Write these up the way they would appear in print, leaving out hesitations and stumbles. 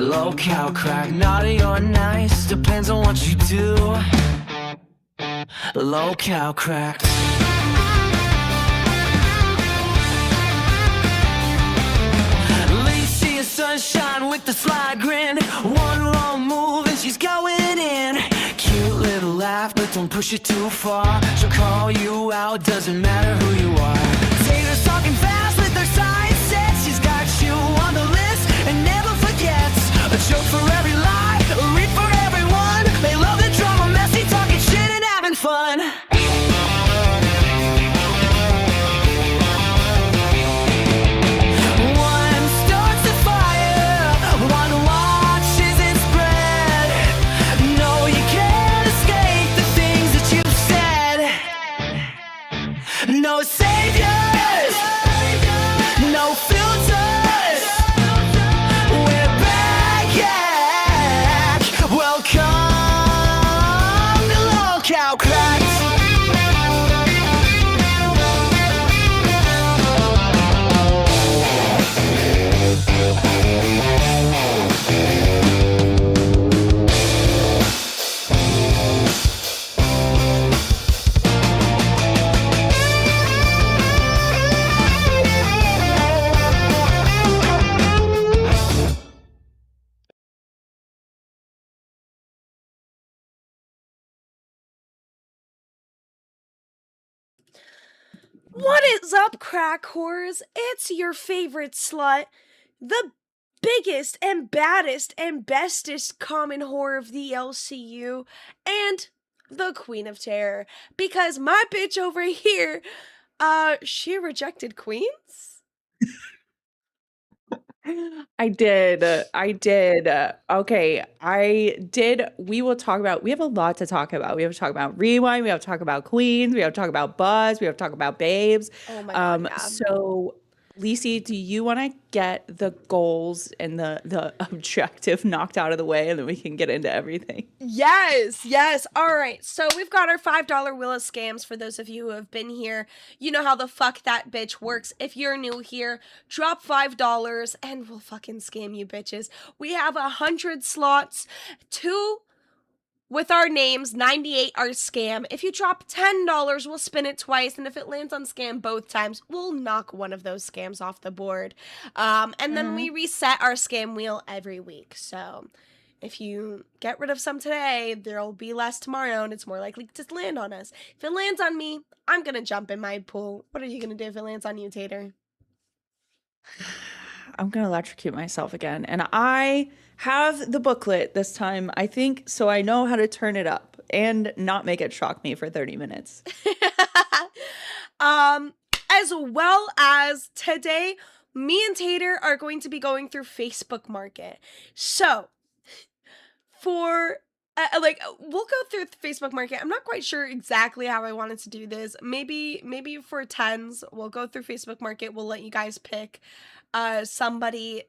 Lolcow crack, naughty or nice, depends on what you do. Lolcow crack. Lacey is sunshine with the slide grin. One wrong move and she's going in. Cute little laugh, but don't push it too far. She'll call you out, doesn't matter who you are. Tater's talking fast with her side set. She's got you on the list and never forgets. A joke for every lie, a read for everyone. They love the drama, messy, talking shit and having fun. One starts a fire, one watches it spread. No, you can't escape the things that you've said. No saviors, no filters. We're back, welcome to Lolcow Cracks. What is up, crack whores? It's your favorite slut, the biggest and baddest and bestest common whore of the LCU, and the Queen of Terror. Because my bitch over here, she rejected queens? I did. Okay, I did. We will talk about, we have a lot to talk about. We have to talk about Rewind. We have to talk about Queens. We have to talk about Buzz. We have to talk about Babes. Oh my god, yeah. So, Lacey, do you want to get the goals and the objective knocked out of the way, and then we can get into everything? Yes. All right. So we've got our $5 Willa scams for those of you who have been here. You know how the fuck that bitch works. If you're new here, drop $5 and we'll fucking scam you bitches. We have 100 slots, 2 with our names, 98 are scam. If you drop $10, we'll spin it twice, and if it lands on scam both times, we'll knock one of those scams off the board. And then we reset our scam wheel every week. So if you get rid of some today, there'll be less tomorrow, and it's more likely to land on us. If it lands on me, I'm gonna jump in my pool. What are you gonna do if it lands on you, Tater? I'm going to electrocute myself again. And I have the booklet this time, I think, so I know how to turn it up and not make it shock me for 30 minutes. As well as today, me and Tater are going to be going through Facebook Market. So, for we'll go through the Facebook Market. I'm not quite sure exactly how I wanted to do this. Maybe for tens, we'll go through Facebook Market. We'll let you guys pick somebody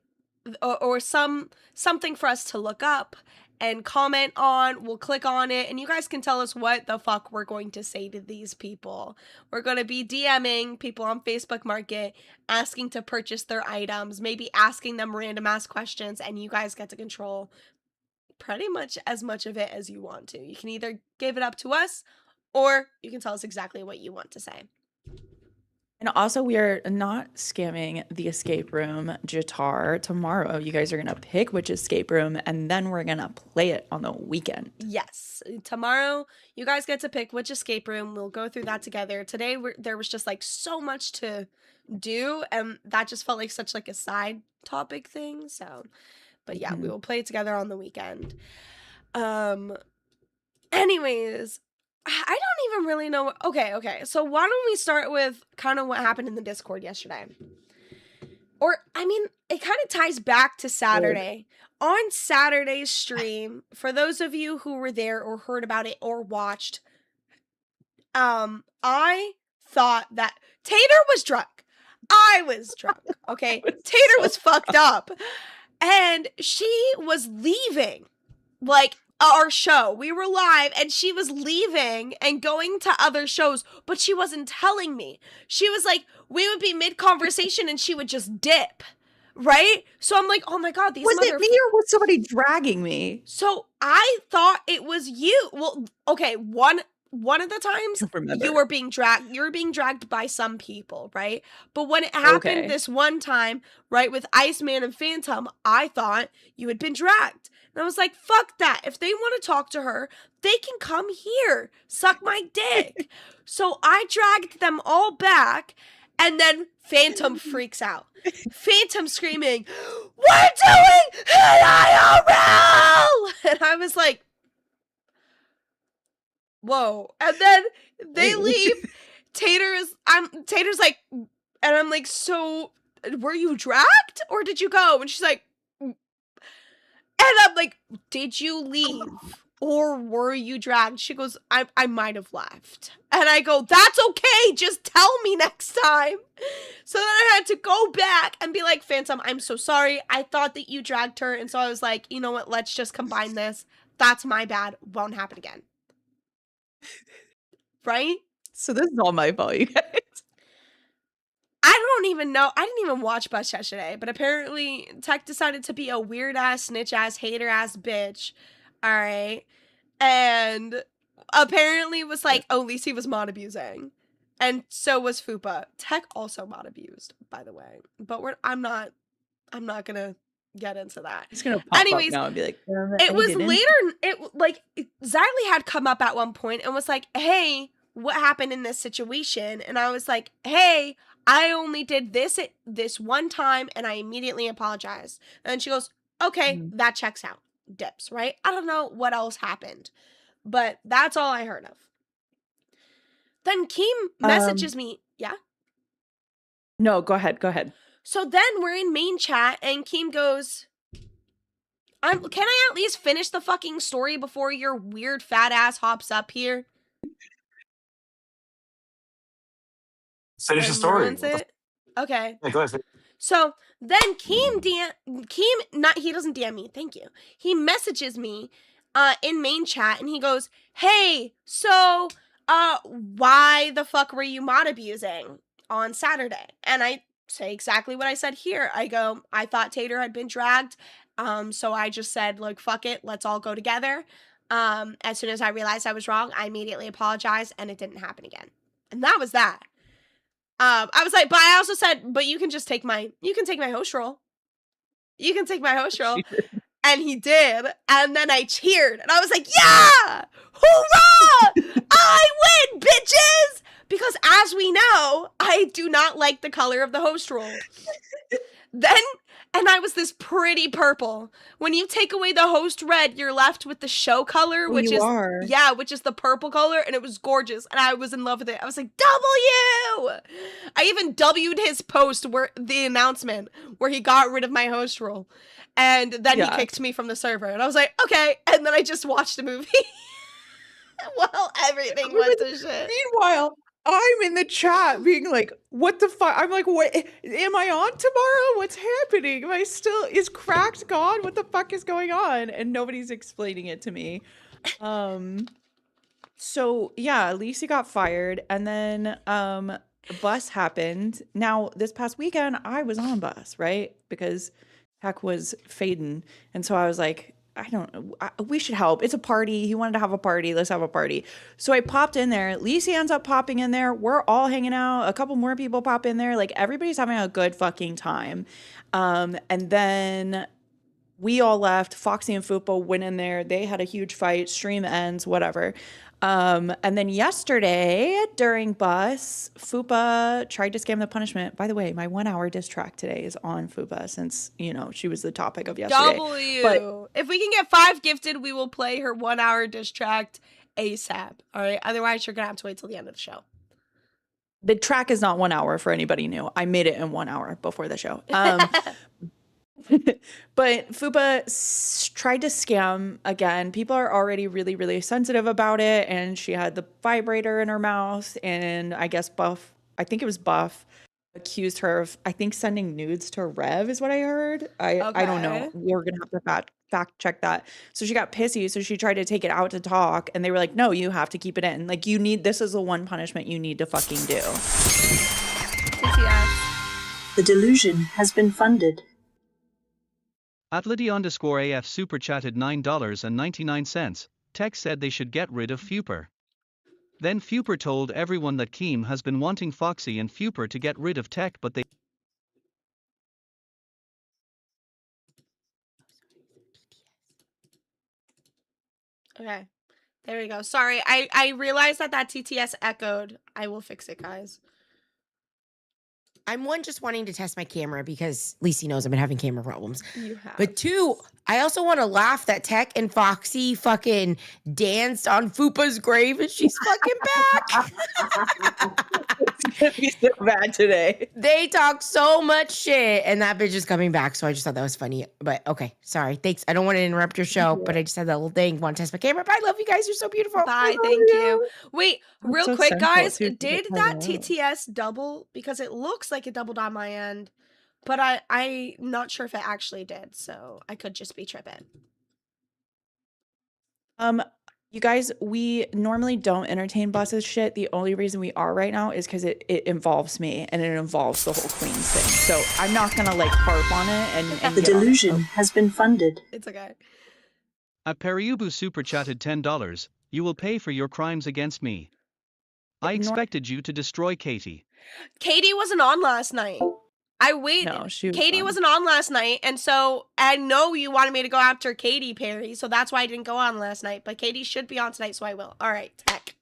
or something for us to look up and comment on. We'll click on it, and you guys can tell us what the fuck we're going to say to these people. We're going to be DMing people on Facebook Market, asking to purchase their items, maybe asking them random ass questions, and you guys get to control pretty much as much of it as you want to. You can either give it up to us, or you can tell us exactly what you want to say. And also, we are not scamming the escape room Jatar tomorrow. You guys are going to pick which escape room, and then we're going to play it on the weekend. Yes. Tomorrow, you guys get to pick which escape room. We'll go through that together. Today, there was just, like, so much to do, and that just felt like such, like, a side topic thing, so... But yeah, we will play it together on the weekend. Anyways... I don't even really know. Okay. So why don't we start with kind of what happened in the Discord yesterday? Or, I mean, it kind of ties back to Saturday. On Saturday's stream, for those of you who were there or heard about it or watched, I thought that Tater was drunk. I was drunk, okay? Tater was fucked up. And she was leaving, like, our show. We were live and she was leaving and going to other shows, but she wasn't telling me. She was like, we would be mid-conversation and she would just dip right? So I'm like, oh my God, these Was it me or was somebody dragging me? So I thought it was you. Well, okay, one of the times Remember. you were being dragged by some people, right? But when it happened Okay. this one time, right, with Iceman and Phantom, I thought you had been dragged. And I was like, fuck that. If they want to talk to her, they can come here, suck my dick. So I dragged them all back, and then Phantom freaks out. Phantom screaming, "We're doing an IRL!" And I was like, whoa. And then they leave. Tater's like, and I'm like, so were you dragged or did you go? And she's like, and I'm like, did you leave or were you dragged? She goes, I might have left. And I go, that's okay, just tell me next time. So then I had to go back and be like, Phantom, I'm so sorry, I thought that you dragged her. And so I was like, you know what, let's just combine this. That's my bad, won't happen again. Right? So this is all my fault, you guys. I don't even know. I didn't even watch Bus yesterday, but apparently Tech decided to be a weird ass, snitch ass, hater ass bitch. All right. And apparently was like, oh, Lacey was mod abusing. And so was Fupa. Tech also mod abused, by the way. But I'm not gonna get into that. It's gonna pop Anyways, up now and be like, it was later, Xylee had come up at one point and was like, hey, what happened in this situation? And I was like, hey, I only did this one time and I immediately apologized. And she goes, okay, that checks out. Dips, right? I don't know what else happened, but that's all I heard of. Then Keem messages me. Yeah? No, go ahead. So then we're in main chat and Keem goes, can I at least finish the fucking story before your weird fat ass hops up here? Finish the story. Okay. Yeah, go ahead. So then he doesn't DM me, thank you. He messages me in main chat and he goes, hey, so why the fuck were you mod abusing on Saturday? And I say exactly what I said here. I go, I thought Tater had been dragged. So I just said, like, fuck it, let's all go together. As soon as I realized I was wrong, I immediately apologized and it didn't happen again. And that was that. I was like, but I also said, but you can take my host role. You can take my host role. And he did. And then I cheered. And I was like, yeah! Hoorah! I win, bitches! Because as we know, I do not like the color of the host role. And I was this pretty purple. When you take away the host red, you're left with the show color, which is the purple color, and it was gorgeous, and I was in love with it. I was like, W! I even W'd his post where the announcement where he got rid of my host role. And then he kicked me from the server, and I was like, okay, and then I just watched a movie. Well, everything went to shit. Meanwhile, I'm in the chat being like, what the fuck? I'm like, what? Am I on tomorrow? What's happening? Am I still, is Cracked gone? What the fuck is going on? And nobody's explaining it to me. So yeah, Lisa got fired and then Bus happened. Now, this past weekend, I was on Bus, right? Because Heck was fading. And so I was like, I don't know. We should help. It's a party. He wanted to have a party. Let's have a party. So I popped in there. Lisa ends up popping in there. We're all hanging out. A couple more people pop in there. Like, everybody's having a good fucking time. And then we all left. Foxy and Fupa went in there. They had a huge fight. Stream ends, whatever. And then yesterday during Bus, Fupa tried to scam the punishment. By the way, my 1 hour diss track today is on Fupa since, you know, she was the topic of yesterday. But if we can get 5 gifted, we will play her 1 hour diss track ASAP. All right. Otherwise, you're going to have to wait till the end of the show. The track is not 1 hour for anybody new. I made it in 1 hour before the show. But Fupa tried to scam again. People are already really, really sensitive about it. And she had the vibrator in her mouth. And I guess Buff, I think it was Buff, accused her of, I think, sending nudes to Rev is what I heard. I don't know. We're going to have to fact check that. So she got pissy. So she tried to take it out to talk. And they were like, no, you have to keep it in. Like, this is the one punishment you need to fucking do. The delusion has been funded. Atleti_AF super chatted $9.99. Tech said they should get rid of Fuper. Then Fuper told everyone that Keem has been wanting Foxy and Fuper to get rid of Tech, but they Okay. There we go. Sorry, I realized that TTS echoed. I will fix it, guys. I'm just wanting to test my camera because Lacey knows I've been having camera problems. You have. But two, I also want to laugh that Tech and Foxy fucking danced on Fupa's grave and she's fucking back. It's gonna be so bad today. They talk so much shit and that bitch is coming back. So I just thought that was funny. But okay, sorry. Thanks. I don't want to interrupt your show, but I just had that little thing. Want to test my camera. Bye. Love you guys. You're so beautiful. Bye, thank you. Wait, That's real so quick, simple, guys. too, 'cause Did it's that hello. TTS double? Because it looks like it doubled on my end, but I'm not sure if it actually did. So I could just be tripping. You guys, we normally don't entertain Boss's shit. The only reason we are right now is because it involves me and it involves the whole Queens thing. So I'm not gonna like harp on it and The get on it. delusion has been funded. It's okay. Periubu super chatted $10. You will pay for your crimes against me. I Ignore- expected you to destroy Katie. Katie wasn't on last night. I waited. No, she was Katie on. wasn't on last night, and so I know you wanted me to go after Katy Perry, so that's why I didn't go on last night. But Katie should be on tonight, so I will. All right, Tech.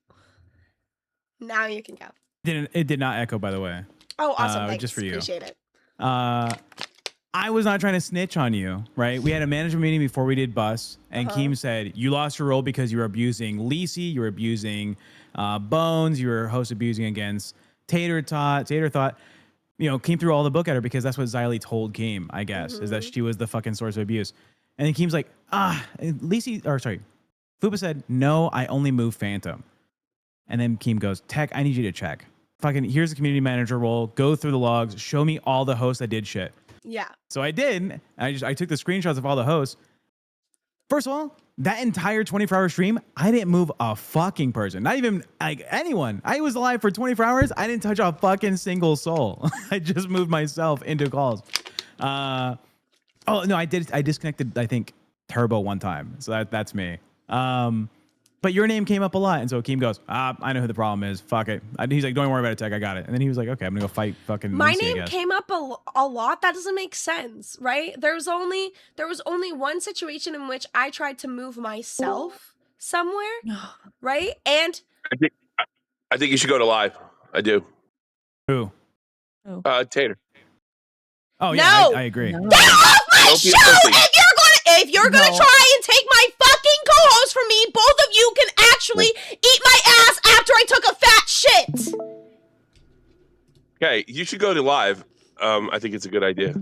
Now you can go. It did not echo, by the way. Oh, awesome! Thanks. just for you. Appreciate it. I was not trying to snitch on you, right? We had a management meeting before we did Bus, and Keem said you lost your role because you were abusing Lacey, you were abusing Bones, you were host abusing against Tater thought, you know, Keem threw all the book at her because that's what Xylee told Keem, I guess, is that she was the fucking source of abuse. And then Keem's like, Fupa said, no, I only move Phantom. And then Keem goes, Tech, I need you to check. Fucking, here's the community manager role. Go through the logs. Show me all the hosts that did shit. Yeah. So I did. I took the screenshots of all the hosts. First of all, that entire 24-hour stream, I didn't move a fucking person. Not even like anyone. I was alive for 24 hours. I didn't touch a fucking single soul. I just moved myself into calls. Oh no, I did. I disconnected, I think, Turbo one time. So that's me. But your name came up a lot. And so Keem goes, I know who the problem is. Fuck it. He's like, don't worry about it, Tech. I got it. And then he was like, okay, I'm going to go fight fucking My Lucy, I name guess. came up a lot. That doesn't make sense, right? There was only one situation in which I tried to move myself somewhere, right? And I think you should go to live. I do. Who? Tater. Oh, No! yeah, I agree. No. get off my Don't be a show! pussy. If you're gonna try and take my fucking co-host from me, both of you can actually eat my ass after I took a fat shit. Okay, you should go to live. I think it's a good idea.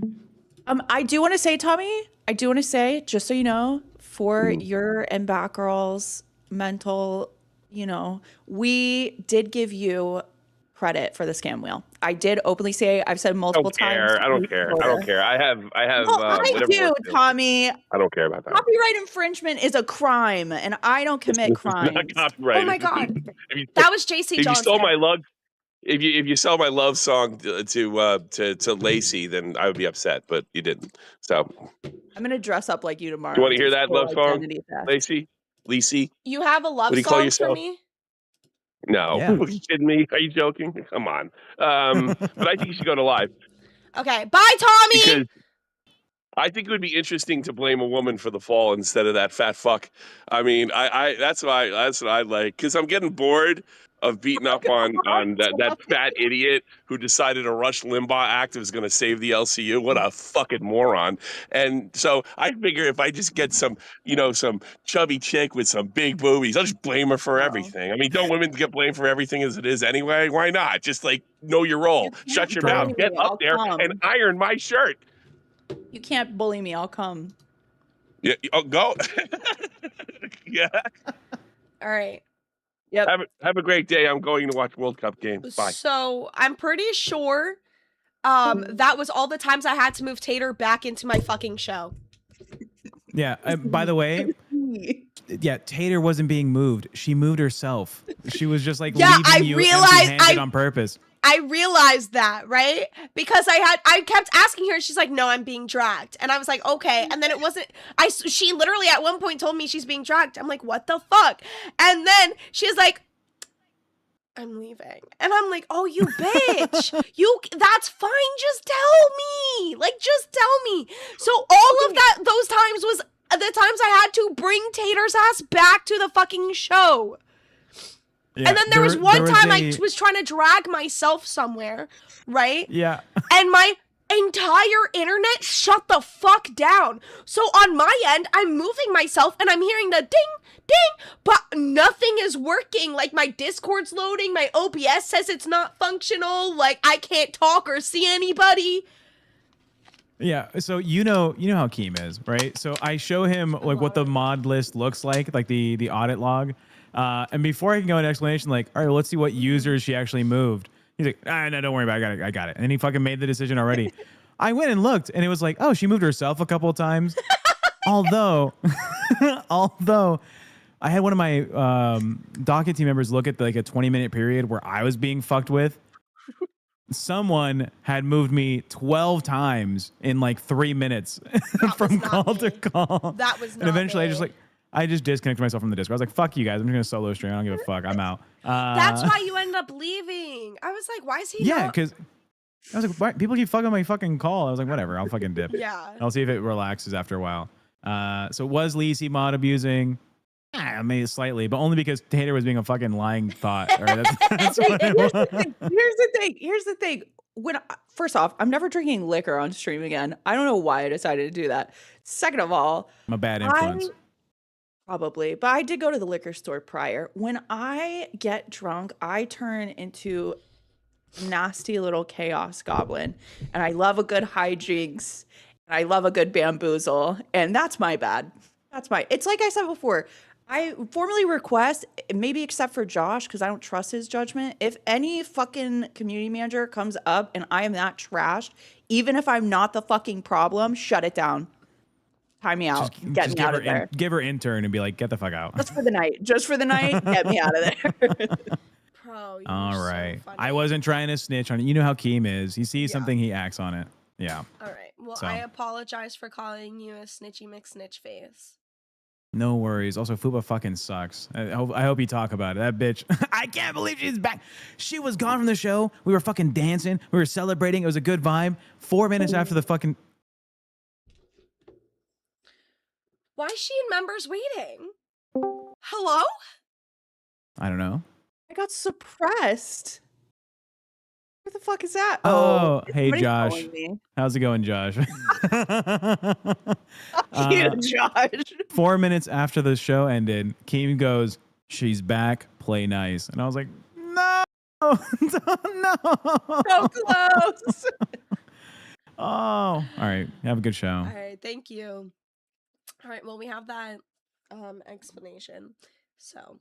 I do want to say, Tommy, just so you know, for your and Batgirl's mental, you know, we did give you credit for the scam wheel. I did openly say, I've said multiple times. I don't care. I have. Well, I whatever do, works. Tommy. I don't care about that. Copyright infringement is a crime, and I don't commit It's crimes. not copyrighted. Oh my God. If you- That was JC if you Johnson. stole my love, if you sell my love song to Lacey, then I would be upset. But you didn't. So I'm gonna dress up like you tomorrow. you want to hear It's that full love song, identity theft. Lacey? You have a love What do you call song for yourself? me? No, Yeah. are you kidding me? Are you joking? Come on. But I think you should go to live. Okay, bye, Tommy. Because I think it would be interesting to blame a woman for the fall instead of that fat fuck. I mean, that's what I like, because I'm getting bored of beating up on that fat idiot who decided a Rush Limbaugh act was going to save the LCU. What a fucking moron! And so I figure if I just get some chubby chick with some big boobies, I'll just blame her for everything. I mean, don't women get blamed for everything as it is anyway? Why not? Just like know your role, shut your mouth, get me, up I'll there come. and iron my shirt. You can't bully me. I'll come. Yeah, oh, go. Yeah. All right. Yep. Have a great day. I'm going to watch World Cup games. Bye. So I'm pretty sure that was all the times I had to move Tater back into my fucking show. Yeah. By the way, yeah, Tater wasn't being moved. She moved herself. She was just like Yeah, leaving I you realized- empty-handed on purpose. I realized that, right? Because I kept asking her and she's like, no, I'm being dragged. And I was like, okay. And then it wasn't, she literally at one point told me she's being dragged. I'm like, what the fuck? And then she's like, I'm leaving. And I'm like, oh, you bitch. That's fine. Just tell me. Like, just tell me. So all of those times was the times I had to bring Tater's ass back to the fucking show. Yeah, And then there was one time I was trying to drag myself somewhere, right? Yeah. And my entire internet shut the fuck down. So on my end, I'm moving myself and I'm hearing the ding, ding, but nothing is working. Like my Discord's loading, my OBS says it's not functional, like I can't talk or see anybody. Yeah, so you know how Keem is, right? So I show him like what the mod list looks like the audit log. And before I can go into explanation, like, all right, well, let's see what users she actually moved. He's like, no, don't worry about it. I got it. And he fucking made the decision already. I went and looked, and it was like, oh, she moved herself a couple of times. although I had one of my docket team members look at like a 20-minute period where I was being fucked with. Someone had moved me 12 times in like 3 minutes from call to call. That was not And eventually me. I just disconnected myself from the Discord. I was like, fuck you guys. I'm just going to solo stream. I don't give a fuck. I'm out. That's why you ended up leaving. I was like, why is he not? because I was like, why? People keep fucking my fucking call. I was like, whatever. I'll fucking dip. Yeah. I'll see if it relaxes after a while. So was Lisi mod abusing? Maybe slightly, but only because Tater was being a fucking lying thought. Right? That's what it was. Here's the thing. First off, I'm never drinking liquor on stream again. I don't know why I decided to do that. Second of all, I'm a bad influence. Probably, but I did go to the liquor store prior. When I get drunk, I turn into nasty little chaos goblin, and I love a good hijinks, and I love a good bamboozle, and that's my bad. It's like I said before. I formally request, maybe except for Josh, because I don't trust his judgment. If any fucking community manager comes up and I am that trashed, even if I'm not the fucking problem, shut it down. Time me out. Get me out of there. Give her intern and be like, get the fuck out. Just for the night. Get me out of there. Bro, All right. I wasn't trying to snitch on it. You know how Keem is. He sees something, he acts on it. Yeah. All right. Well, So. I apologize for calling you a snitchy McSnitch face. No worries. Also, Fupa fucking sucks. I hope you talk about it. That bitch. I can't believe she's back. She was gone from the show. We were fucking dancing. We were celebrating. It was a good vibe. 4 minutes after the fucking. Why is she in members waiting? Hello? I don't know. I got suppressed. Where the fuck is that? Oh, hey, somebody's Josh. calling me. How's it going, Josh? Fuck you, Josh. 4 minutes after the show ended, Keem goes, she's back. Play nice. And I was like, no. No. So close. Oh, all right. Have a good show. All right, thank you. All right, well, we have that explanation. So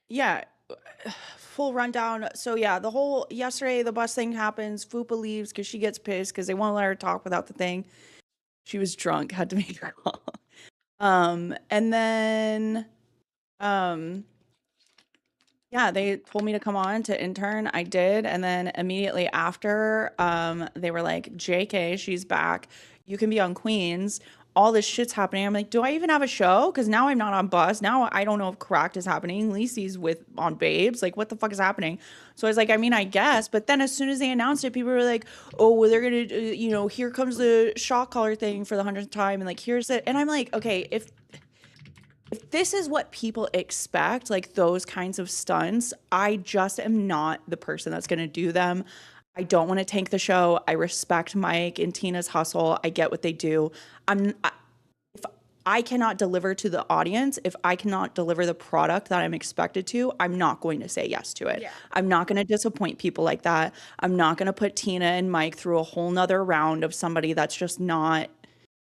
yeah, full rundown. So yeah, the whole yesterday the bus thing happens. Fupa leaves because she gets pissed because they won't let her talk without the thing. She was drunk, had to make her call. And then yeah, they told me to come on to intern. I did, and then immediately after, they were like, "JK, she's back. You can be on Queens." All this shit's happening. I'm like, do I even have a show? Because now I'm not on Bus. Now I don't know if Cracked is happening. Lisi's on Babes. Like, what the fuck is happening? So I was like, I mean, I guess. But then as soon as they announced it, people were like, oh, well, they're going to, here comes the shock collar thing for the 100th time. And like, here's it. And I'm like, okay, if this is what people expect, like those kinds of stunts, I just am not the person that's going to do them. I don't want to tank the show. I respect Mike and Tina's hustle. I get what they do. If I cannot deliver to the audience, if I cannot deliver the product that I'm expected to, I'm not going to say yes to it. Yeah. I'm not going to disappoint people like that. I'm not going to put Tina and Mike through a whole nother round of somebody that's just not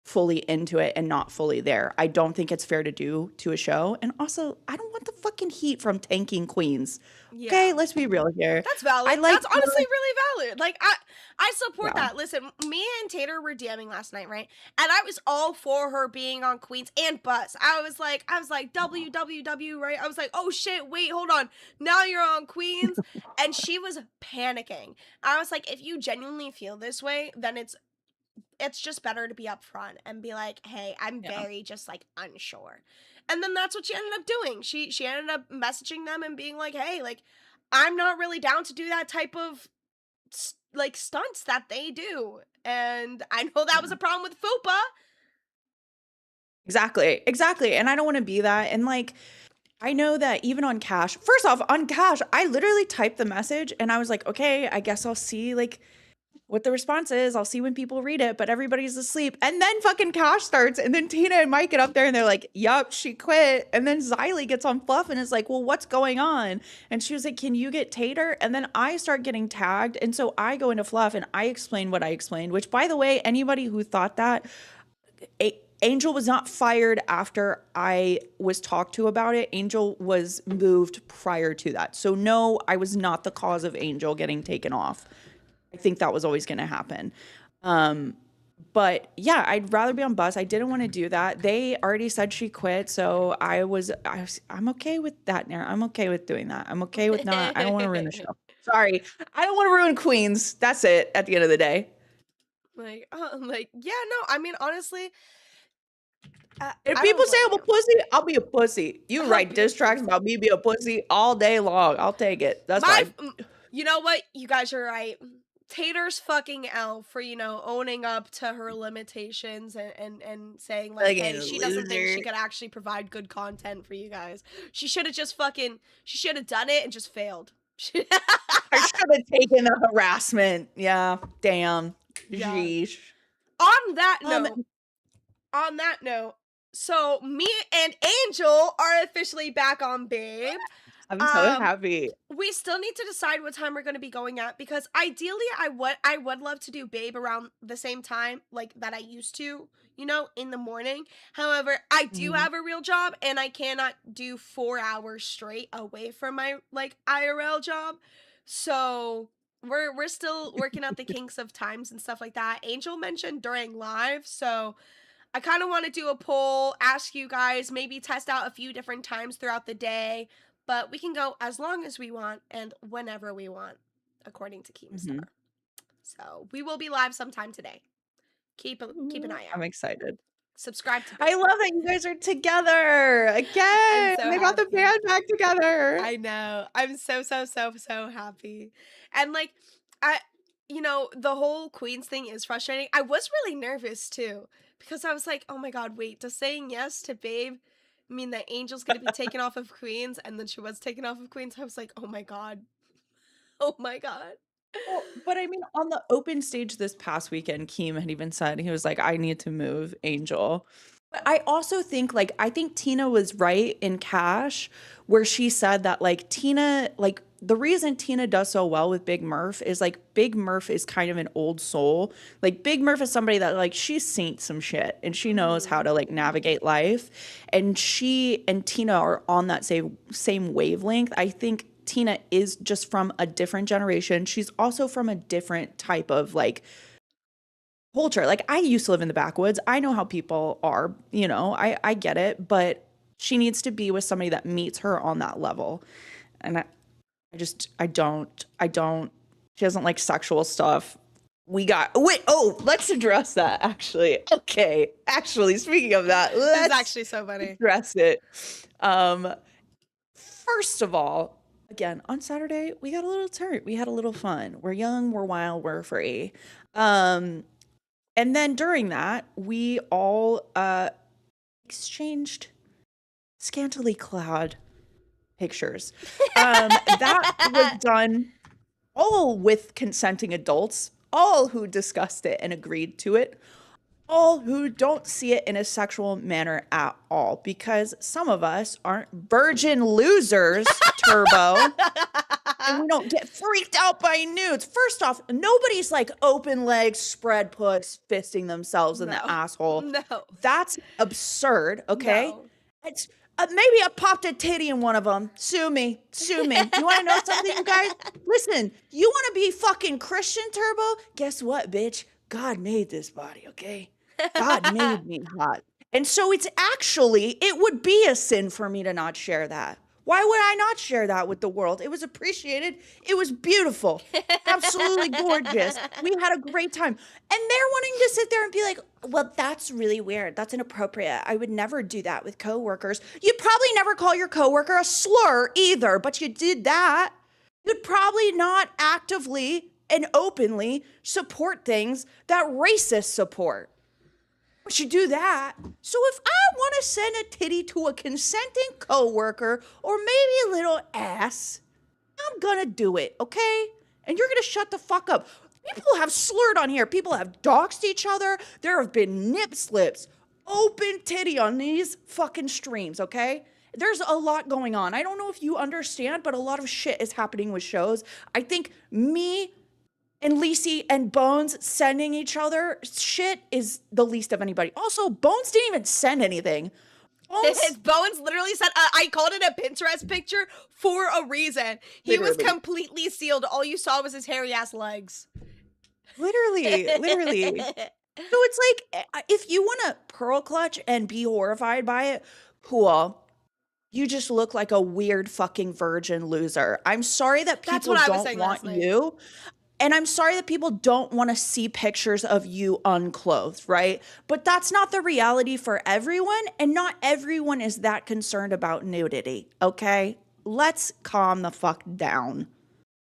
fully into it and not fully there. I don't think it's fair to do to a show. And also, I don't want the fucking heat from tanking queens. Okay, Yeah. let's be real here. That's valid. I like That's honestly really valid. Like I support Yeah. that. Listen, me and Tater were DMing last night, right? And I was all for her being on Queens and Bus. I was like WWW, right? I was like, oh shit, wait, hold on. Now you're on Queens. And she was panicking. I was like, if you genuinely feel this way, then it's just better to be upfront and be like, hey, I'm Yeah. very just like unsure. And then that's what she ended up doing. She ended up messaging them and being like, hey, like I'm not really down to do that type of like stunts that they do. And I know that was a problem with Fupa. Exactly. And I don't want to be that. And like, I know that even on Cash, first off, on Cash, I literally typed the message and I was like, okay, I guess I'll see like what the response is. I'll see when people read it, but everybody's asleep. And then fucking Cash starts, and then Tina and Mike get up there and they're like, yup, she quit. And then Xylee gets on Fluff and is like, well, what's going on? And she was like, can you get Tater? And then I start getting tagged. And so I go into Fluff and I explain what I explained, which by the way, anybody who thought that, Angel was not fired after I was talked to about it. Angel was moved prior to that. So no, I was not the cause of Angel getting taken off. I think that was always going to happen. But yeah, I'd rather be on Bus. I didn't want to do that. They already said she quit, so I'm okay with that now. I'm okay with doing that. I'm okay with not. I don't want to ruin the show. Sorry, I don't want to ruin Queens. That's it. At the end of the day, Like, yeah, no, I mean, honestly, if I people don't say blame I'm a you. pussy, I'll be a pussy. You I'll write be a diss tracks pussy. about me being a pussy all day long. I'll take it. That's fine. You know what? You guys are right. Tater's fucking L for, owning up to her limitations and saying like, Fucking hey, she doesn't think loser. she could actually provide good content for you guys. She should have just she should have done it and just failed. I should have taken the harassment. Yeah, damn. Yeah. Jeesh. On that note, so me and Angel are officially back on Babe. I'm so happy. We still need to decide what time we're going to be going at, because ideally I would love to do Babe around the same time like that I used to, in the morning. However, I do have a real job and I cannot do 4 hours straight away from my like IRL job. So we're still working out the kinks of times and stuff like that. Angel mentioned during live, so I kind of want to do a poll, ask you guys, maybe test out a few different times throughout the day, but we can go as long as we want and whenever we want, according to Keemstar. So we will be live sometime today. Keep an eye out. I'm excited. Subscribe to I love that you guys are together again. so They got the happy. band back together. I know. I'm so happy. And like, the whole Queens thing is frustrating. I was really nervous too, because I was like, oh my God, wait, does saying yes to Babe mean that Angel's gonna be taken off of Queens? And then she was taken off of Queens. I was like, oh my God. Oh my God. Well, but I mean, on the open stage this past weekend, Keem had even said, he was like, I need to move Angel. But I also think, like, I think Tina was right in Cash, where she said that, like, Tina, like, the reason Tina does so well with Big Murph is, like, Big Murph is kind of an old soul. Like, Big Murph is somebody that, like, she's seen some shit and she knows how to, like, navigate life. And she and Tina are on that same wavelength. I think Tina is just from a different generation. She's also from a different type of, like, culture. Like, I used to live in the backwoods. I know how people are, I get it, but she needs to be with somebody that meets her on that level. And I don't, she doesn't like sexual stuff. Let's address that actually. Okay. Actually, speaking of that, This is let's actually so funny. address it. First of all, again, on Saturday, we got a little turn. We had a little fun. We're young, we're wild, we're free. And then during that, we all exchanged scantily clad pictures. That was done all with consenting adults, all who discussed it and agreed to it, all who don't see it in a sexual manner at all, because some of us aren't virgin losers, Turbo. and we don't get freaked out by nudes. First off, nobody's like open legs, spread puss, fisting themselves in the No. asshole. No. That's absurd, okay? No. It's maybe I popped a titty in one of them. Sue me. Sue me. You want to know something, you guys? Listen, you want to be fucking Christian Turbo? Guess what, bitch? God made this body, okay? God made me hot. And so it would be a sin for me to not share that. Why would I not share that with the world? It was appreciated. It was beautiful. Absolutely gorgeous. We had a great time. And they're wanting to sit there and be like, well, that's really weird. That's inappropriate. I would never do that with coworkers. You'd probably never call your coworker a slur either, but you did that. You'd probably not actively and openly support things that racists support. But you do that. So if I want to send a titty to a consenting coworker or maybe a little ass, I'm gonna do it, okay? And you're gonna shut the fuck up. People have slurred on here. People have doxed each other. There have been nip slips, open titty on these fucking streams, okay? There's a lot going on. I don't know if you understand, but a lot of shit is happening with shows. I think me and Lacey and Bones sending each other shit is the least of anybody. Also, Bones didn't even send anything. Bones literally said, I called it a Pinterest picture for a reason. He was completely sealed. All you saw was his hairy ass legs. Literally. So it's like, if you want to pearl clutch and be horrified by it, cool. You just look like a weird fucking virgin loser. I'm sorry that people don't want you. And I'm sorry that people don't want to see pictures of you unclothed, right? But that's not the reality for everyone. And not everyone is that concerned about nudity, okay? Let's calm the fuck down.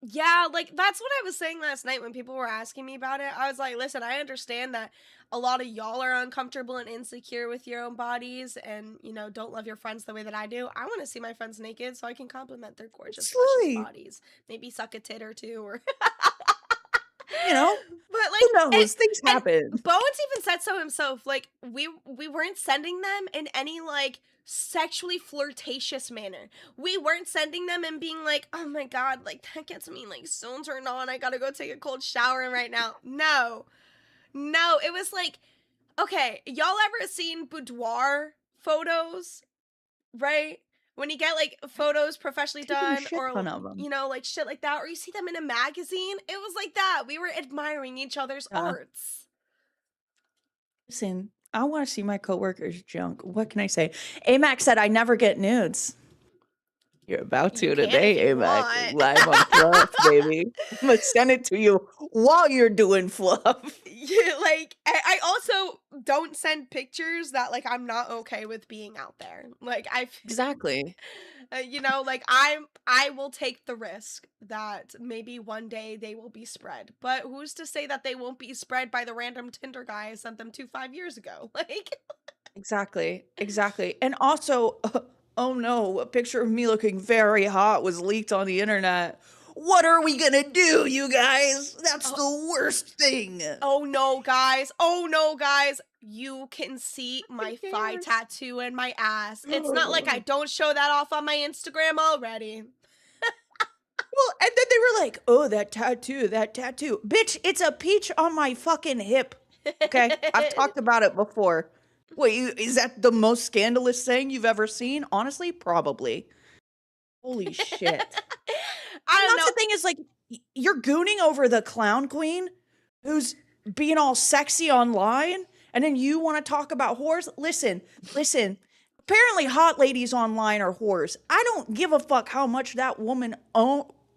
Yeah, like, that's what I was saying last night when people were asking me about it. I was like, listen, I understand that a lot of y'all are uncomfortable and insecure with your own bodies and, you know, don't love your friends the way that I do. I want to see my friends naked so I can compliment their gorgeous, precious bodies. Maybe suck a tit or two or... You know, but like, who knows? Things happen. Bones even said so himself. Like, we weren't sending them in any like sexually flirtatious manner. We weren't sending them and being like, oh my god, like that gets me like so turned on. I gotta go take a cold shower right now. No, it was like, okay, y'all ever seen boudoir photos, right? When you get like photos professionally done or, you know, like shit like that, or you see them in a magazine, it was like that. We were admiring each other's arts. Listen, I want to see my coworkers' junk. What can I say? AMAC said I never get nudes. You're about to today, AMAC. Live on Fluff, baby. I'm going to send it to you while you're doing Fluff. Yeah, like, I also don't send pictures that, like, I'm not okay with being out there. Like, Exactly. You know, like, I will take the risk that maybe one day they will be spread. But who's to say that they won't be spread by the random Tinder guy I sent them to 5 years ago? Like... Exactly. And also... oh no, a picture of me looking very hot was leaked on the internet. What are we gonna do, you guys? That's the worst thing. Oh no, guys. You can see my thigh tattoo and my ass. It's not like I don't show that off on my Instagram already. Well, and then they were like, oh, that tattoo. Bitch, it's a peach on my fucking hip. Okay? I've talked about it before. Wait, is that the most scandalous thing you've ever seen? Honestly, probably. Holy shit. I don't know. The thing is, like, you're gooning over the clown queen who's being all sexy online, and then you want to talk about whores? Listen. Apparently, hot ladies online are whores. I don't give a fuck how much that woman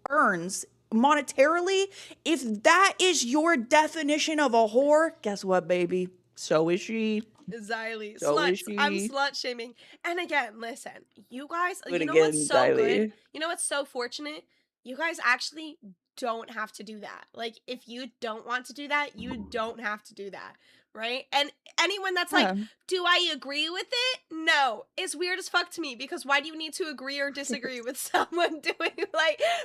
earns monetarily. If that is your definition of a whore, guess what, baby? So is she. Xylee. So Sluts. is she. I'm slut shaming. And again, listen, you guys, But you know again, what's so Xylee. good? You know what's so fortunate? You guys actually don't have to do that. Like, if you don't want to do that, you don't have to do that. Right? And anyone that's like, do I agree with it? No. It's weird as fuck to me because why do you need to agree or disagree with someone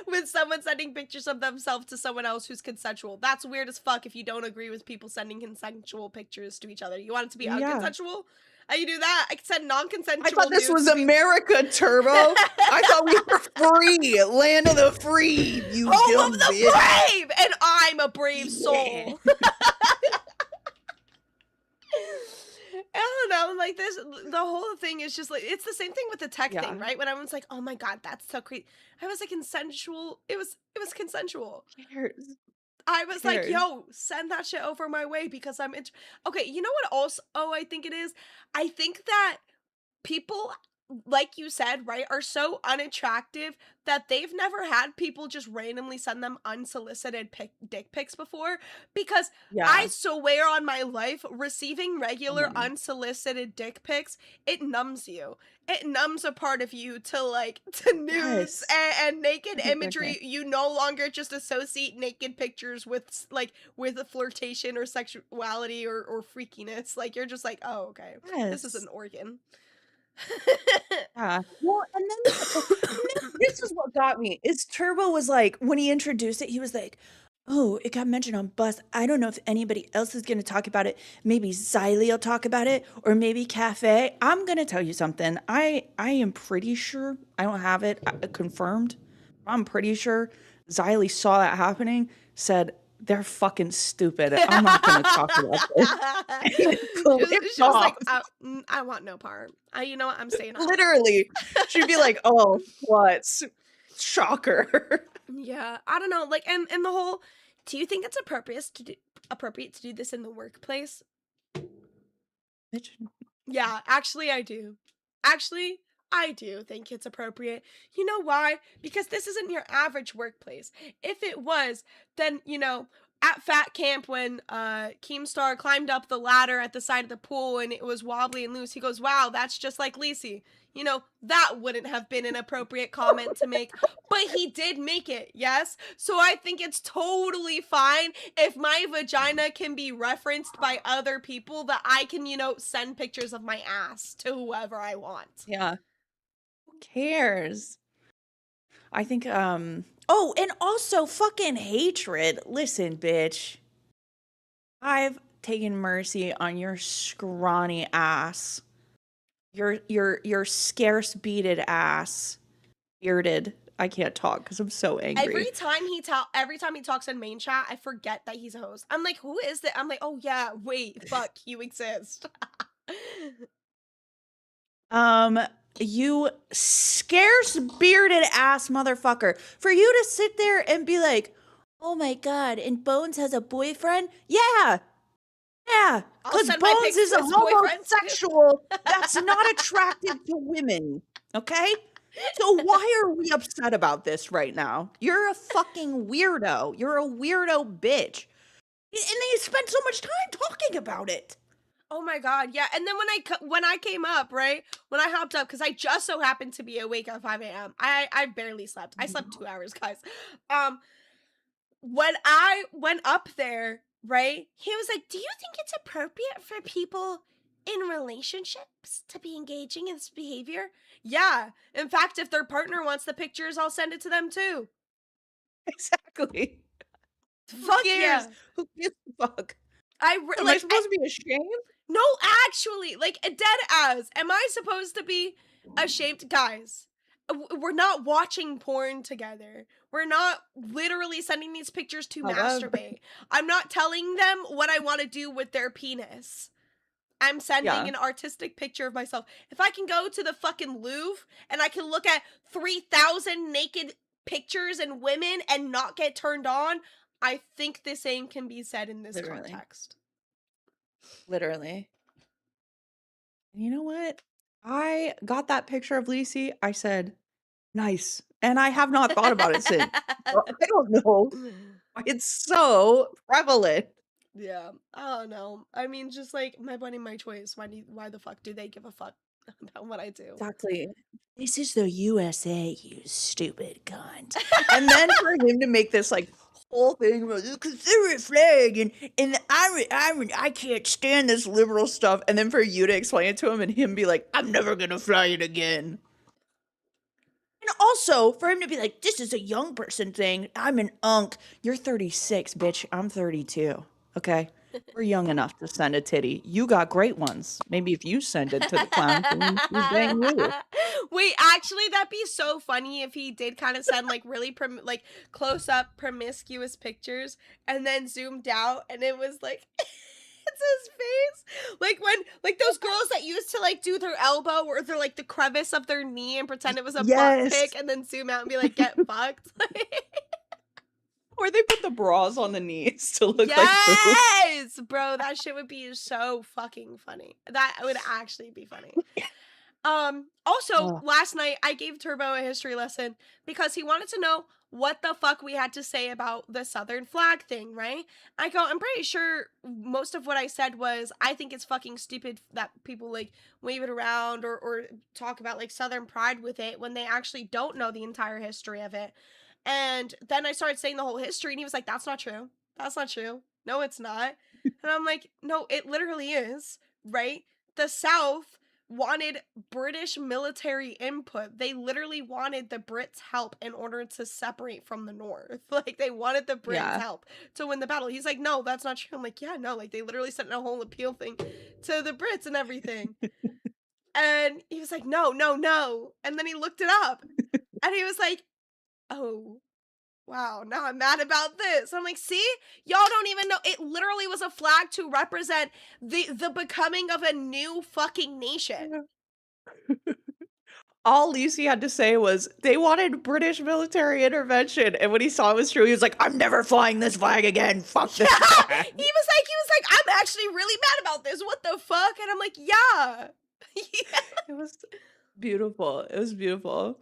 with someone sending pictures of themselves to someone else who's consensual? That's weird as fuck if you don't agree with people sending consensual pictures to each other. You want it to be unconsensual? I can do that. I can send non-consensual. I thought this nudes was to people. America, Turbo. I thought we were free. Land of the free. You Home dumb of the bitch. brave, and I'm a brave soul. I don't know, like this, the whole thing is just like, it's the same thing with the tech Yeah. thing, right? When everyone's like, "Oh my god, that's so crazy," I was like, consensual. It was consensual. Cares? I was like, Cares? "Yo, send that shit over my way because I'm okay." You know what? Also, I think it is. I think that people, like you said, right, are so unattractive that they've never had people just randomly send them unsolicited dick pics before, because Yeah. I swear on my life, receiving regular Mhm. unsolicited dick pics, it numbs you. It numbs a part of you to nudes Yes. and naked 100%. imagery. You no longer just associate naked pictures with with a flirtation or sexuality or freakiness. Like, you're just like, "Oh, okay, this is Yes. an organ." Yeah. Well, and then this is what got me. Is Turbo was like, when he introduced it, he was like, "Oh, it got mentioned on Bus. I don't know if anybody else is going to talk about it. Maybe Xylee will talk about it, or maybe Cafe." I'm going to tell you something. I am pretty sure, I don't have it confirmed. I'm pretty sure Xylee saw that happening, said, "They're fucking stupid. I'm not going to talk about this." She was like, I want no part. You know what? I'm staying off. Literally, she'd be like, "Oh, what? Shocker." Yeah, I don't know. Like, and the whole. Do you think it's appropriate to do this in the workplace? Bitch. Yeah, actually, I do. Actually, I do think it's appropriate. You know why? Because this isn't your average workplace. If it was, then, at Fat Camp when Keemstar climbed up the ladder at the side of the pool and it was wobbly and loose, he goes, "Wow, that's just like Lacey." That wouldn't have been an appropriate comment to make, but he did make it, yes? So I think it's totally fine if my vagina can be referenced by other people, that I can, send pictures of my ass to whoever I want. Yeah. Who cares? I think, oh, and also fucking hatred. Listen, bitch. I've taken mercy on your scrawny ass. Your scarce beaded ass. Bearded. I can't talk because I'm so angry. Every time he talks in main chat, I forget that he's a host. I'm like, "Who is that?" I'm like, "Oh yeah, wait, fuck, you exist." You scarce bearded ass motherfucker. For you to sit there and be like, "Oh my god, and Bones has a boyfriend?" Yeah. Yeah. I'll Because send my Bones pics is to a his boyfriend. homosexual that's not attractive to women. Okay? So why are we upset about this right now? You're a fucking weirdo. You're a weirdo bitch. And they spend so much time talking about it. Oh my god, yeah. And then when I came up, right, when I hopped up, because I just so happened to be awake at 5 a.m. I barely slept. I slept 2 hours, guys. When I went up there, right, he was like, "Do you think it's appropriate for people in relationships to be engaging in this behavior?" Yeah. In fact, if their partner wants the pictures, I'll send it to them too. Exactly. Who Fuck cares? yeah. Who gives a fuck? Am I Like, supposed to be ashamed? no, actually, like, dead ass. Am I supposed to be ashamed? Guys, we're not watching porn together. We're not literally sending these pictures to However. masturbate. I'm not telling them what I want to do with their penis. I'm sending Yeah. an artistic picture of myself. If I can go to the fucking Louvre and I can look at 3,000 naked pictures and women and not get turned on, I think the same can be said in this Literally. context. Literally. And you know what? I got that picture of Lacey. I said, "Nice." And I have not thought about it since. So I don't know why it's so prevalent. Yeah, I don't know. I mean, just like my body, my choice. Why the fuck do they give a fuck about what I do? Exactly. "This is the USA, you stupid cunt." And then for him to make this like whole thing about the Confederate flag and I can't stand this liberal stuff, and then for you to explain it to him and him be like, "I'm never gonna fly it again." And also for him to be like, "This is a young person thing. I'm an unk." You're 36, bitch. I'm 32. Okay. We're young enough to send a titty. You got great ones. Maybe if you send it to the clown, you bang you. Wait, actually, that'd be so funny if he did kind of send like really like close up promiscuous pictures and then zoomed out and it was like it's his face. Like when like those girls that used to like do their elbow or their like the crevice of their knee and pretend it was a butt pic and then zoom out and be like, get fucked. Or they put the bras on the knees to look like boobs. Yes, bro, that shit would be so fucking funny. That would actually be funny. Also, last night I gave Turbo a history lesson because he wanted to know what the fuck we had to say about the Southern flag thing, right? I go, I'm pretty sure most of what I said was, I think it's fucking stupid that people like wave it around or talk about like Southern pride with it when they actually don't know the entire history of it. And then I started saying the whole history and he was like, that's not true. That's not true. No, it's not. And I'm like, no, it literally is, right? The South wanted British military input. They literally wanted the Brits' help in order to separate from the North. Like, they wanted the Brits' help to win the battle. He's like, no, that's not true. I'm like, yeah, no, like, they literally sent a whole appeal thing to the Brits and everything. And he was like, no, no, no. And then he looked it up. And he was like, oh, wow, now I'm mad about this. I'm like, see? Y'all don't even know. It literally was a flag to represent the becoming of a new fucking nation. All Lucy had to say was, they wanted British military intervention. And when he saw it was true, he was like, I'm never flying this flag again. Fuck this flag. He was like, I'm actually really mad about this. What the fuck? And I'm like, yeah. It was beautiful. It was beautiful.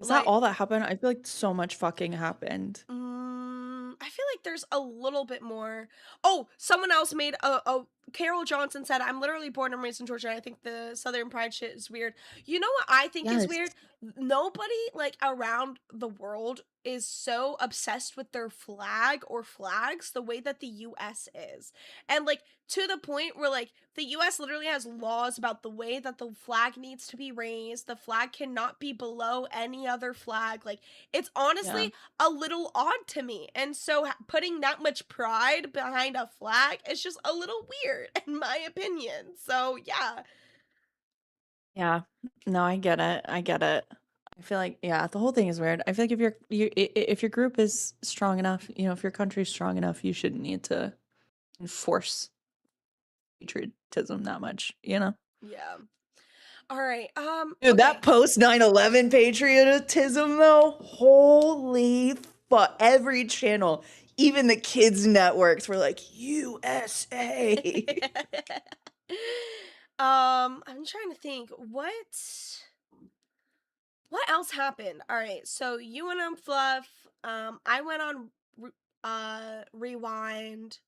Is Like- that all that happened? I feel like so much fucking happened. I feel like there's a little bit more. Oh, someone else made a Carol Johnson said, I'm literally born and raised in Georgia. I think the Southern pride shit is weird. You know what I think is weird? Nobody like around the world is so obsessed with their flag or flags the way that the US is. And like to the point where like the US literally has laws about the way that the flag needs to be raised. The flag cannot be below any other flag. Like it's honestly a little odd to me. And so putting that much pride behind a flag is just a little weird in my opinion. So yeah. Yeah. No, I get it. I get it. I feel like, yeah, the whole thing is weird. I feel like if your group is strong enough, you know, if your country's strong enough, you shouldn't need to enforce patriotism that much, you know? Yeah. All right. Dude, that post 9/11 patriotism though, holy fuck! Every channel, even the kids networks, were like USA. I'm trying to think what else happened. All right, so you went on Fluff. I went on Rewind.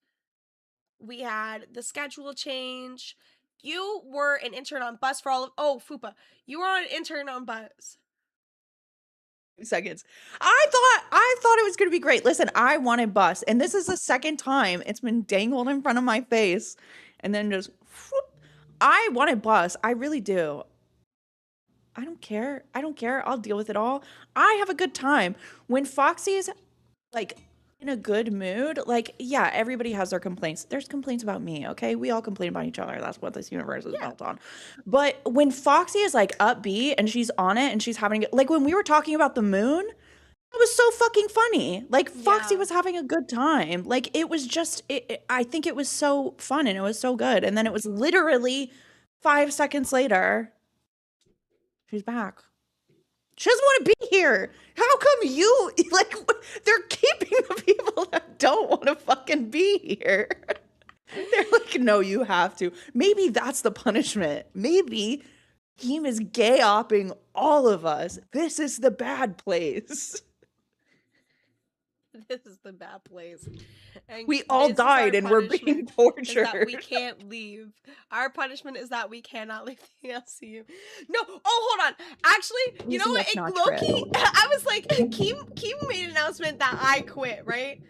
We had the schedule change. You were an intern on Buzz for all of Fupa. You were an intern on Buzz. Seconds. I thought it was gonna be great. Listen, I wanted Bus, and this is the second time it's been dangled in front of my face, and then just whoop. I wanted Bus. I really do. I don't care. I'll deal with it all. I have a good time. When Foxy's like in a good mood, like, yeah, everybody has their complaints. There's complaints about me, okay? We all complain about each other. That's what this universe is built on. But when Foxy is like upbeat and she's on it and she's having, like when we were talking about the moon, it was so fucking funny. Like Foxy was having a good time. Like it was just, I think it was so fun and it was so good. And then it was literally 5 seconds later, she's back. She doesn't want to be here. How come you, like, they're keeping the people that don't want to fucking be here. They're like, no, you have to. Maybe that's the punishment. Maybe Keem is gay-opping all of us. This is the bad place. This is the bad place. And We all died and we're being tortured. That we can't leave. Our punishment is that we cannot leave the LCU. No, hold on. Actually, you know what? That's not Low-key, true. I was like, Keem made an announcement that I quit, right?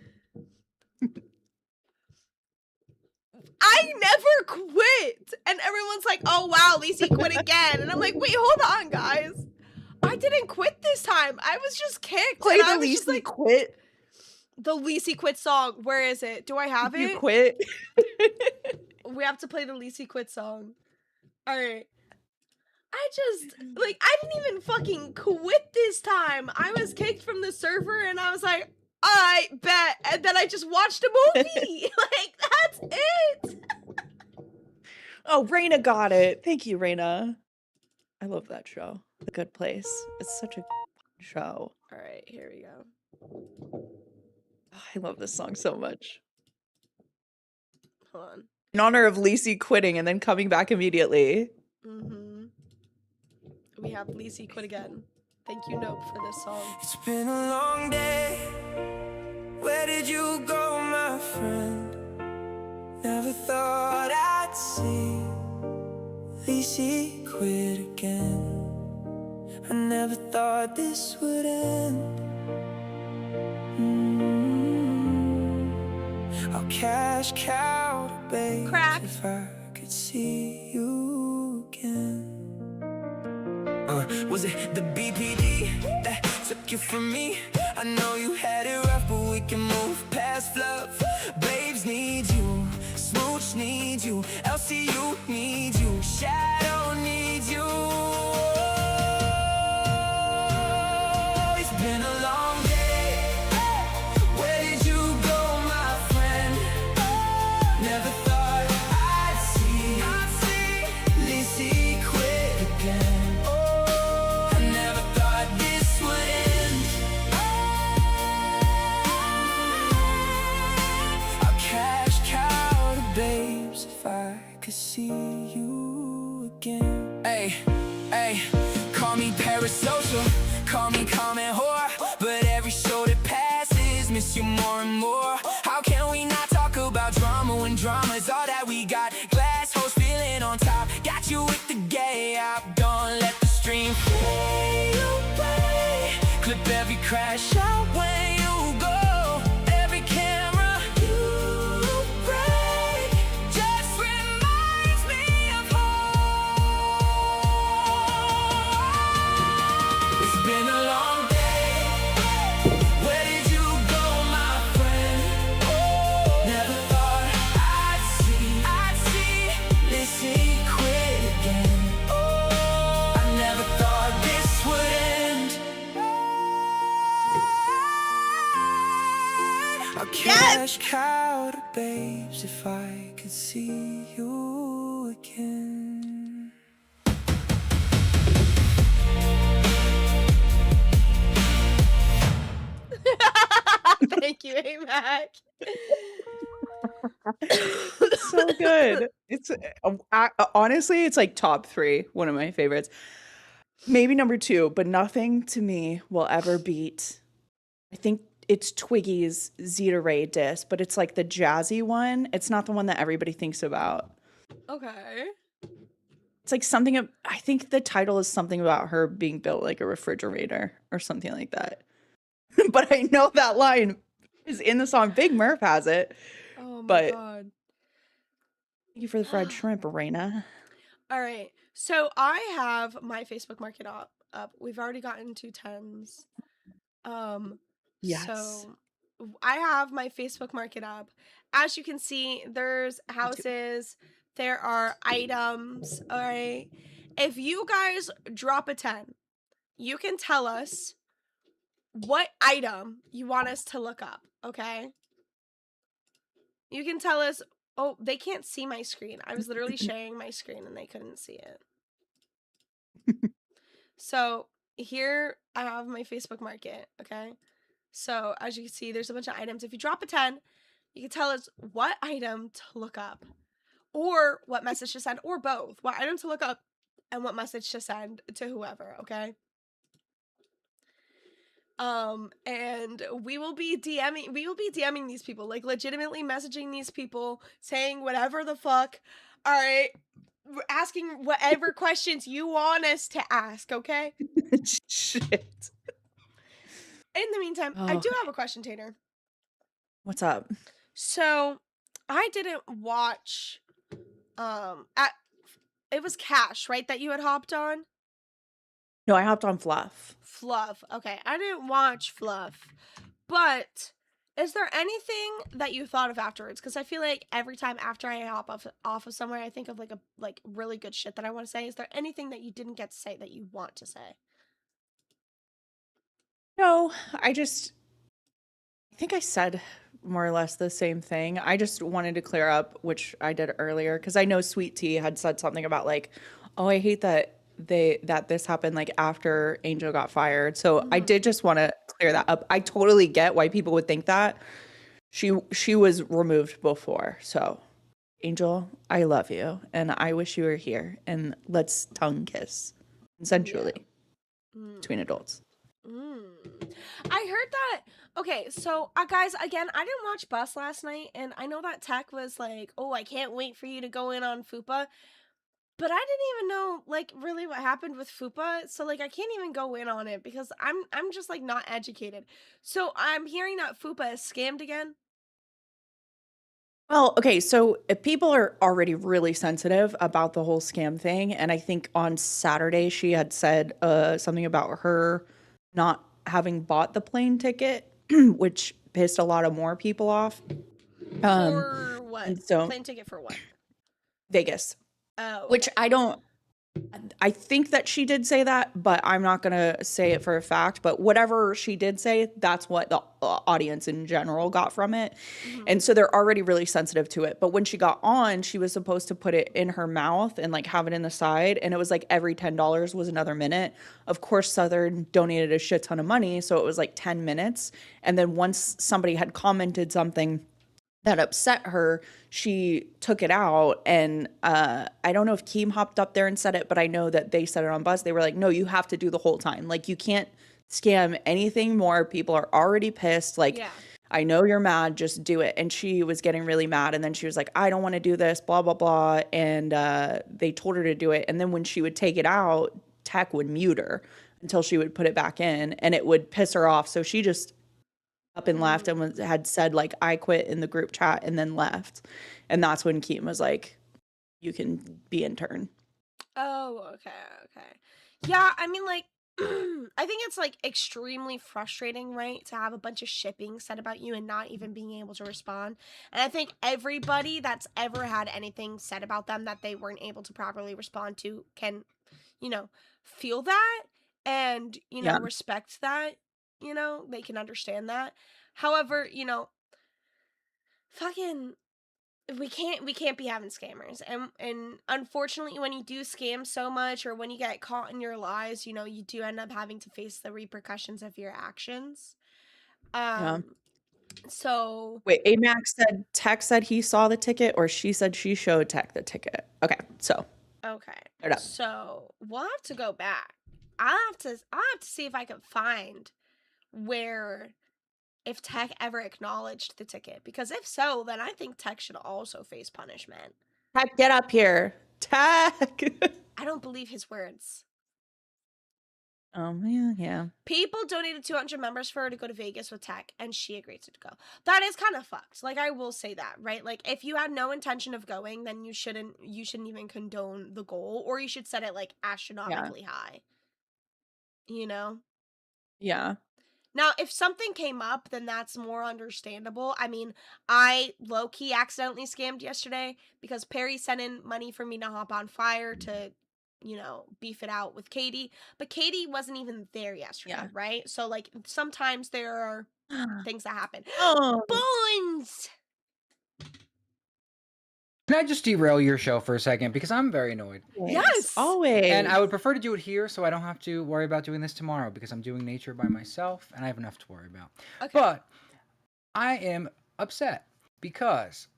I never quit. And everyone's like, oh wow, Lacey quit again. And I'm like, wait, hold on, guys. I didn't quit this time. I was just kicked. Play and I the was just Lacey like, quit. The Lacey Quit song. Where is it? Do I have You it? quit. We have to play the Lacey Quit song. All right. I just, like, I didn't even fucking quit this time. I was kicked from the server and I was like, all right, bet. And then I just watched a movie. Like, that's it. Oh, Raina got it. Thank you, Raina. I love that show. The Good Place. It's such a good show. All right, here we go. I love this song so much. Hold on. In honor of Lacey quitting and then coming back immediately. We have Lacey Quit Again. Thank you, Nope, for this song. It's been a long day. Where did you go, my friend? Never thought I'd see Lacey quit again. I never thought this would end. I'll cash cow to babe Crack. if I could see you again. Was it the BPD that took you from me? I know you had it rough, but we can move past love. Babes need you, Smooch need you, LCU need you, Shadow needs you. It's been a long day. Where did you go, my friend? Never thought I'd see Lacey quit again. I never thought this would end. I'll cash cow to babes if I could see you again. Hey, hey, call me parasocial, call me common whore, but every show that passes miss you more and more. How can we not talk about drama when drama's all that we got? Glass hoes feeling on top, got you with the gay app. Don't let the stream fade away. Clip every crash out when you go. Every camera you break just reminds me of home. It's been a long day. Where did you go, my friend? Never thought I'd see Lacey quit again. I never thought this would end. I'll cash cow to babes if I could see you again. Thank you, AMAC. So good. It's honestly, it's like top 3, one of my favorites. Maybe number 2, but nothing to me will ever beat. I think it's Twiggy's Zeta Ray disc, but it's like the jazzy one. It's not the one that everybody thinks about. Okay. It's like something. I think the title is something about her being built like a refrigerator or something like that. But I know that line is in the song. Big Murph has it. Oh my But god. thank you for the fried shrimp, Raina. All right. So I have my Facebook Market up. We've already gotten 2 10s. Yes. So I have my Facebook Market up. As you can see, there's houses, there are items. All right. If you guys drop a 10, you can tell us what item you want us to look up, okay? You can tell us. Oh, they can't see my screen. I was literally sharing my screen and they couldn't see it. So here I have my Facebook Market, okay? So as you can see, there's a bunch of items. If you drop a 10, you can tell us what item to look up or what message to send, or both. What item to look up and what message to send to whoever, okay? And we will be DMing these people, like legitimately messaging these people, saying whatever the fuck. All right, we're asking whatever questions you want us to ask, okay? Shit. In the meantime, I do have a question, Tater. What's up? So I didn't watch it was Cash, right, that you had hopped on? No, I hopped on Fluff. Fluff. Okay, I didn't watch Fluff, but Is there anything that you thought of afterwards? Because I feel like every time after I hop off of somewhere, I think of like really good shit that I want to say. Is there anything that you didn't get to say that you want to say? No, I think I said more or less the same thing. I just wanted to clear up, which I did earlier, because I know Sweet Tea had said something about like, oh, I hate that this happened like after Angel got fired. So I did just want to clear that up. I totally get why people would think that. She was removed before. So Angel, I love you and I wish you were here and let's tongue kiss consensually between adults. I heard that. Okay, so guys, again, I didn't watch Bus last night, and I know that Tech was like, "Oh, I can't wait for you to go in on Fupa," but I didn't even know like really what happened with Fupa, so like I can't even go in on it because I'm just like not educated. So I'm hearing that Fupa is scammed again. Well, okay, so people are already really sensitive about the whole scam thing, and I think on Saturday she had said something about her not having bought the plane ticket, which pissed a lot of more people off. For what? And so Plane ticket for what? Vegas, Oh, which okay. I think that she did say that, but I'm not going to say it for a fact. But whatever she did say, that's what the audience in general got from it. And so they're already really sensitive to it. But when she got on, she was supposed to put it in her mouth and like have it in the side. And it was like every $10 was another minute. Of course, Southern donated a shit ton of money. So it was like 10 minutes. And then once somebody had commented something that upset her, she took it out. And I don't know if Keem hopped up there and said it, but I know that they said it on Buzz. They were like, no, you have to do the whole time. Like, you can't scam anything more. People are already pissed. Like, Yeah. I know you're mad, just do it. And she was getting really mad. And then she was like, I don't want to do this, blah, blah, blah. And they told her to do it. And then when she would take it out, Tech would mute her until she would put it back in, and it would piss her off. So she just up and left and had said like I quit in the group chat and then left. And that's when Keem was like, you can be intern. Oh, okay. Yeah, I mean, like, I think it's like extremely frustrating, right, to have a bunch of shipping said about you and not even being able to respond. And I think everybody that's ever had anything said about them that they weren't able to properly respond to can, feel that and, Yeah. respect that, they can understand that. However, fucking we can't be having scammers, and unfortunately when you do scam so much or when you get caught in your lies, you do end up having to face the repercussions of your actions. Yeah. So Wait, Amax said Tech said he saw the ticket, or she said she showed Tech the ticket. Okay, so okay, they're done. so we'll have to go back. I'll have to see if I can find where, if Tech ever acknowledged the ticket, because if so, then I think Tech should also face punishment. Tech, get up here. Tech. I don't believe his words. Oh man, yeah. People donated 200 members for her to go to Vegas with Tech, and she agreed to go. That is kind of fucked. Like, I will say that, right? Like, if you had no intention of going, then you shouldn't even condone the goal, or you should set it like astronomically high. You know? Yeah. Now, if something came up, then that's more understandable. I mean, I low-key accidentally scammed yesterday because Perry sent in money for me to hop on Fire to, beef it out with Katie. But Katie wasn't even there yesterday, right? So, like, sometimes there are things that happen. Oh. Bones! Can I just derail your show for a second? Because I'm very annoyed. Yes! Always. And I would prefer to do it here so I don't have to worry about doing this tomorrow because I'm doing nature by myself and I have enough to worry about. Okay. But I am upset because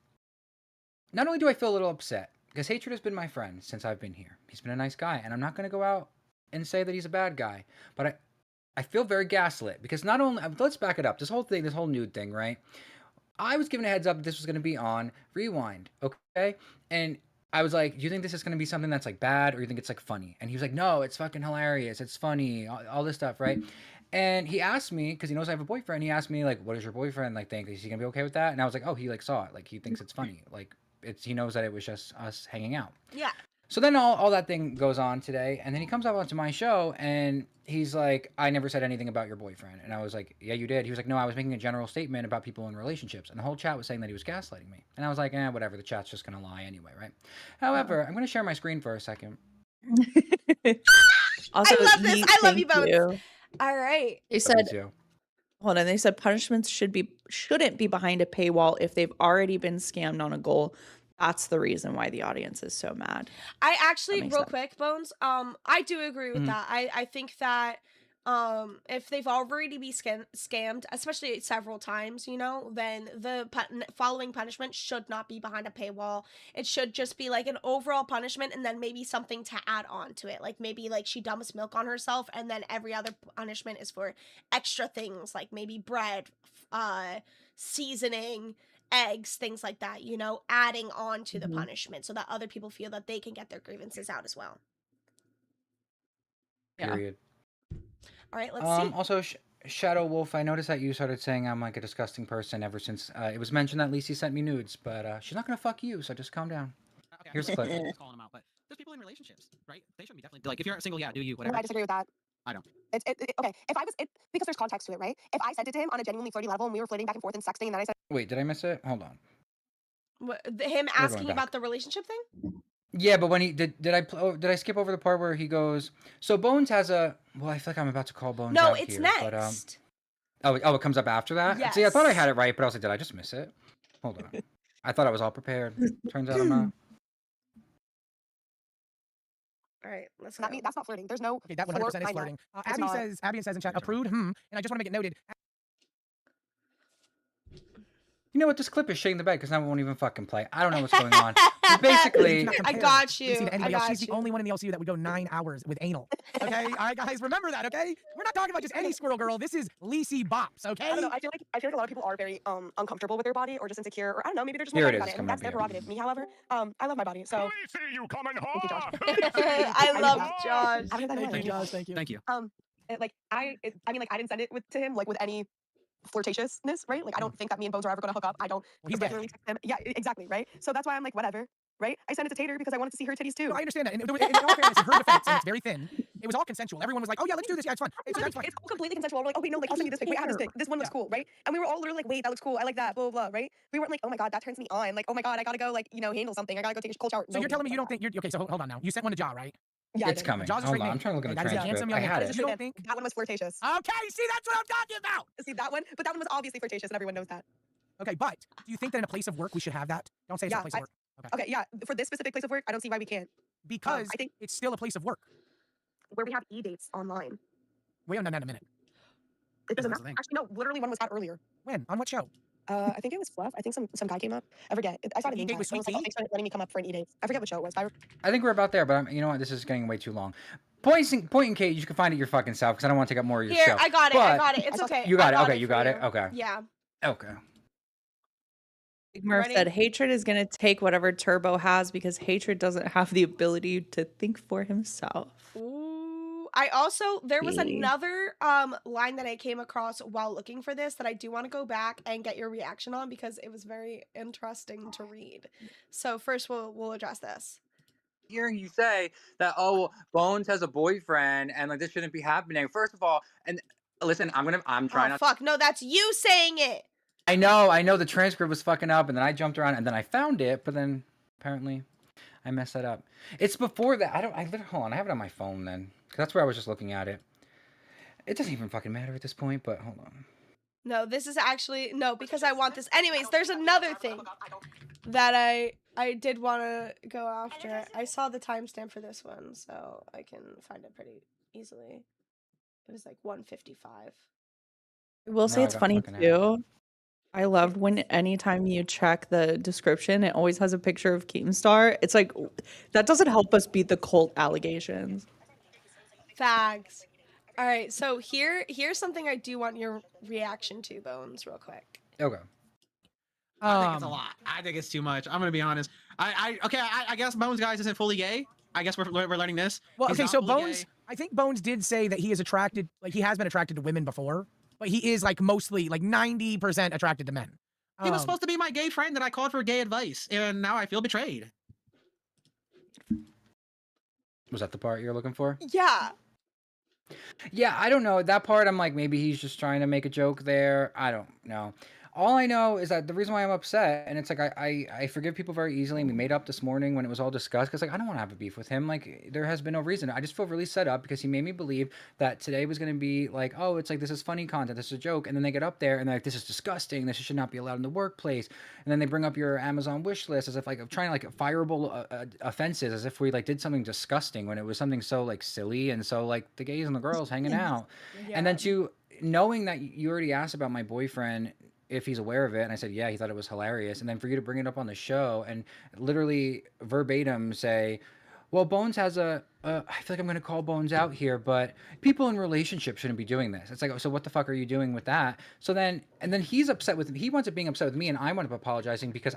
not only do I feel a little upset, because Hatred has been my friend since I've been here. He's been a nice guy, and I'm not going to go out and say that he's a bad guy. But I feel very gaslit because not only, let's back it up. This whole nude thing, right? I was given a heads up that this was going to be on Rewind, okay? And I was like, do you think this is going to be something that's like bad or you think it's like funny? And he was like, no, it's fucking hilarious. It's funny, all this stuff, right? And he asked me, because he knows I have a boyfriend, he asked me like, what does your boyfriend like think? Is he going to be okay with that? And I was like, oh, he like saw it. Like he thinks it's funny. Like he knows that it was just us hanging out. Yeah. So then all that thing goes on today, and then he comes up onto my show, and he's like, I never said anything about your boyfriend. And I was like, yeah, you did. He was like, no, I was making a general statement about people in relationships. And the whole chat was saying that he was gaslighting me. And I was like, whatever, the chat's just going to lie anyway, right? However, I'm going to share my screen for a second. Also, I love this. I love you thank both. All right. They Me said, too. hold on. They said punishments shouldn't be behind a paywall if they've already been scammed on a goal. That's the reason why the audience is so mad. I actually, makes real sense. quick, Bones, I do agree with that. I think that if they've already been scammed, especially several times, you know, then the following punishment should not be behind a paywall. It should just be like an overall punishment and then maybe something to add on to it. Like maybe like she dumps milk on herself and then every other punishment is for extra things like maybe bread, seasoning, eggs, things like that, you know, adding on to the punishment so that other people feel that they can get their grievances out as well. Yeah. Period. All right, let's see. Also, Shadow Wolf, I noticed that you started saying I'm like a disgusting person ever since it was mentioned that Lacey sent me nudes, but she's not gonna fuck you, so just calm down. Okay, Here's the clip. I'm just calling them out, but there's people in relationships, right? They should be definitely like if you're single, yeah, do you, No, whatever. I disagree with that. I don't. Okay. If I was because there's context to it, right? If I sent it to him on a genuinely flirty level and we were flirting back and forth and sexting, and then I said, Wait, did I miss it? Hold on. Him going asking back. about the relationship thing? Yeah, but when he did I skip over the part where he goes? So Bones has a. Well, I feel like I'm about to call Bones. No, out it's here, next. But, it comes up after that. See, I thought I Yes. had it right, but I was like, did I just miss it? Hold on. I thought I was all prepared. Turns out I'm not. All right, let's go. that's not flirting. There's no Okay, that 100% flirt is behind that. flirting. It's not. Abby says in chat, approved, and I just want to make it noted. You know what? This clip is shitting the bed because now it won't even fucking play. I don't know what's going on. But basically, I got you. Lacey to anybody I else. got She's the you. only one in the LCU that would go 9 hours with anal. Okay, all right, guys, remember that. Okay, we're not talking about just any squirrel girl. This is Lacey Bops. Okay. I don't know. I feel like a lot of people are very uncomfortable with their body or just insecure, or I don't know. Maybe they're just Here more it about is, it, coming and that's up their here. prerogative. Me, however, I love my body. So see you coming thank you, Josh. I love Josh. I mean, Thank you, Josh. Thank you. Thank you. I mean, like I didn't send it to him like with any flirtatiousness, right? Like I don't think that me and Bones are ever gonna hook up. I don't Well, he's gay. regularly text him. Yeah, exactly, right? So that's why I'm like, whatever, right? I sent it to Tater because I wanted to see her titties too. No, I understand that. And in all fairness, in her defense, and it's very thin, it was all consensual. Everyone was like, oh, yeah, let's do this. Yeah, it's fun. It's fine. It's all completely consensual. We're like, oh wait, no, like I'll send you this pic. Wait, I have this pic. This one looks cool, right? And we were all literally like, wait, that looks cool. I like that. Blah blah blah, right? We weren't like, oh my god, that turns me on. Like, oh my god, I gotta go like handle something. I gotta go take a cold shower. So you're telling me you don't think you're okay? So hold on now. You sent one to Ja, right? Yeah, it's coming. Jaws is Hold great on, name. I'm trying to look at the That is a transcript. handsome I young had man. it. You don't think? that one was flirtatious. Okay, see, that's what I'm talking about. See that one, but that one was obviously flirtatious, and everyone knows that. Okay, but do you think that in a place of work we should have that? Don't say it's Yeah, a place of work. Okay, yeah. For this specific place of work, I don't see why we can't. Because I think it's still a place of work. where we have e-dates online. We haven't done that in a minute. It doesn't That's the matter. thing. Actually, no. Literally, one was had earlier. When? On what show? I think it was Fluff. I think some guy came up. I forget. I saw An the name e-date tag. with Someone Sweet was like, oh, Tea? thanks for letting me come up for an e-date. I forget what show it was. I think we're about there, but you know what? This is getting way too long. Point in Kate, you can find it your fucking self because I don't want to take up more of your Here, show. I got it. I got it. It's okay. You got it. I Okay, you for got it. Okay. Yeah. Okay. Big Murph Ready? said hatred is going to take whatever Turbo has because hatred doesn't have the ability to think for himself. Ooh. I also there was See. another line that I came across while looking for this that I do want to go back and get your reaction on because it was very interesting to read. So first we'll address this. Hearing you say that, oh, Bones has a boyfriend and like this shouldn't be happening. First of all, and listen, I'm trying Oh not. fuck, no, that's you saying it. I know the transcript was fucking up, and then I jumped around, and then I found it, but then apparently I messed that up. It's before that. Hold on. I have it on my phone then, because that's where I was just looking at it. It doesn't even fucking matter at this point, but hold on. No, this is actually no, because I want this. Anyways, there's another thing that I did want to go after. I saw the timestamp for this one, so I can find it pretty easily. It was like 1:55. I will say No, I it's got funny fucking too. I love when anytime you check the description, it always has a picture of Keemstar. It's like that doesn't help us beat the cult allegations. Fags. All right, so here's something I do want your reaction to, Bones, real quick. Okay. I think it's a lot. I think it's too much. I'm gonna be honest. I guess Bones guys isn't fully gay. I guess we're learning this. Well, He's okay, not so fully Bones, gay. I think Bones did say that he is attracted, like he has been attracted to women before, but he is like mostly like 90% attracted to men. He was supposed to be my gay friend that I called for gay advice, and now I feel betrayed. Was that the part you're looking for? Yeah. Yeah, I don't know. That part, I'm like, maybe he's just trying to make a joke there. I don't know. All I know is that the reason why I'm upset, and it's like I forgive people very easily. And we made up this morning when it was all discussed because like I don't want to have a beef with him. Like there has been no reason. I just feel really set up because he made me believe that today was going to be like, oh, it's like this is funny content, this is a joke, and then they get up there and they're like, this is disgusting. This should not be allowed in the workplace. And then they bring up your Amazon wish list as if like trying like fireable offenses, as if we like did something disgusting when it was something so like silly and so like the gays and the girls hanging out. And then to knowing that you already asked about my boyfriend if he's aware of it, and I said yeah, he thought it was hilarious, and then for you to bring it up on the show and literally verbatim say, well, Bones has I feel like I'm going to call Bones out here, but people in relationships shouldn't be doing this. It's like, so what the fuck are you doing with that? So then, and then he's upset with, he winds up being upset with me, and I wind up apologizing because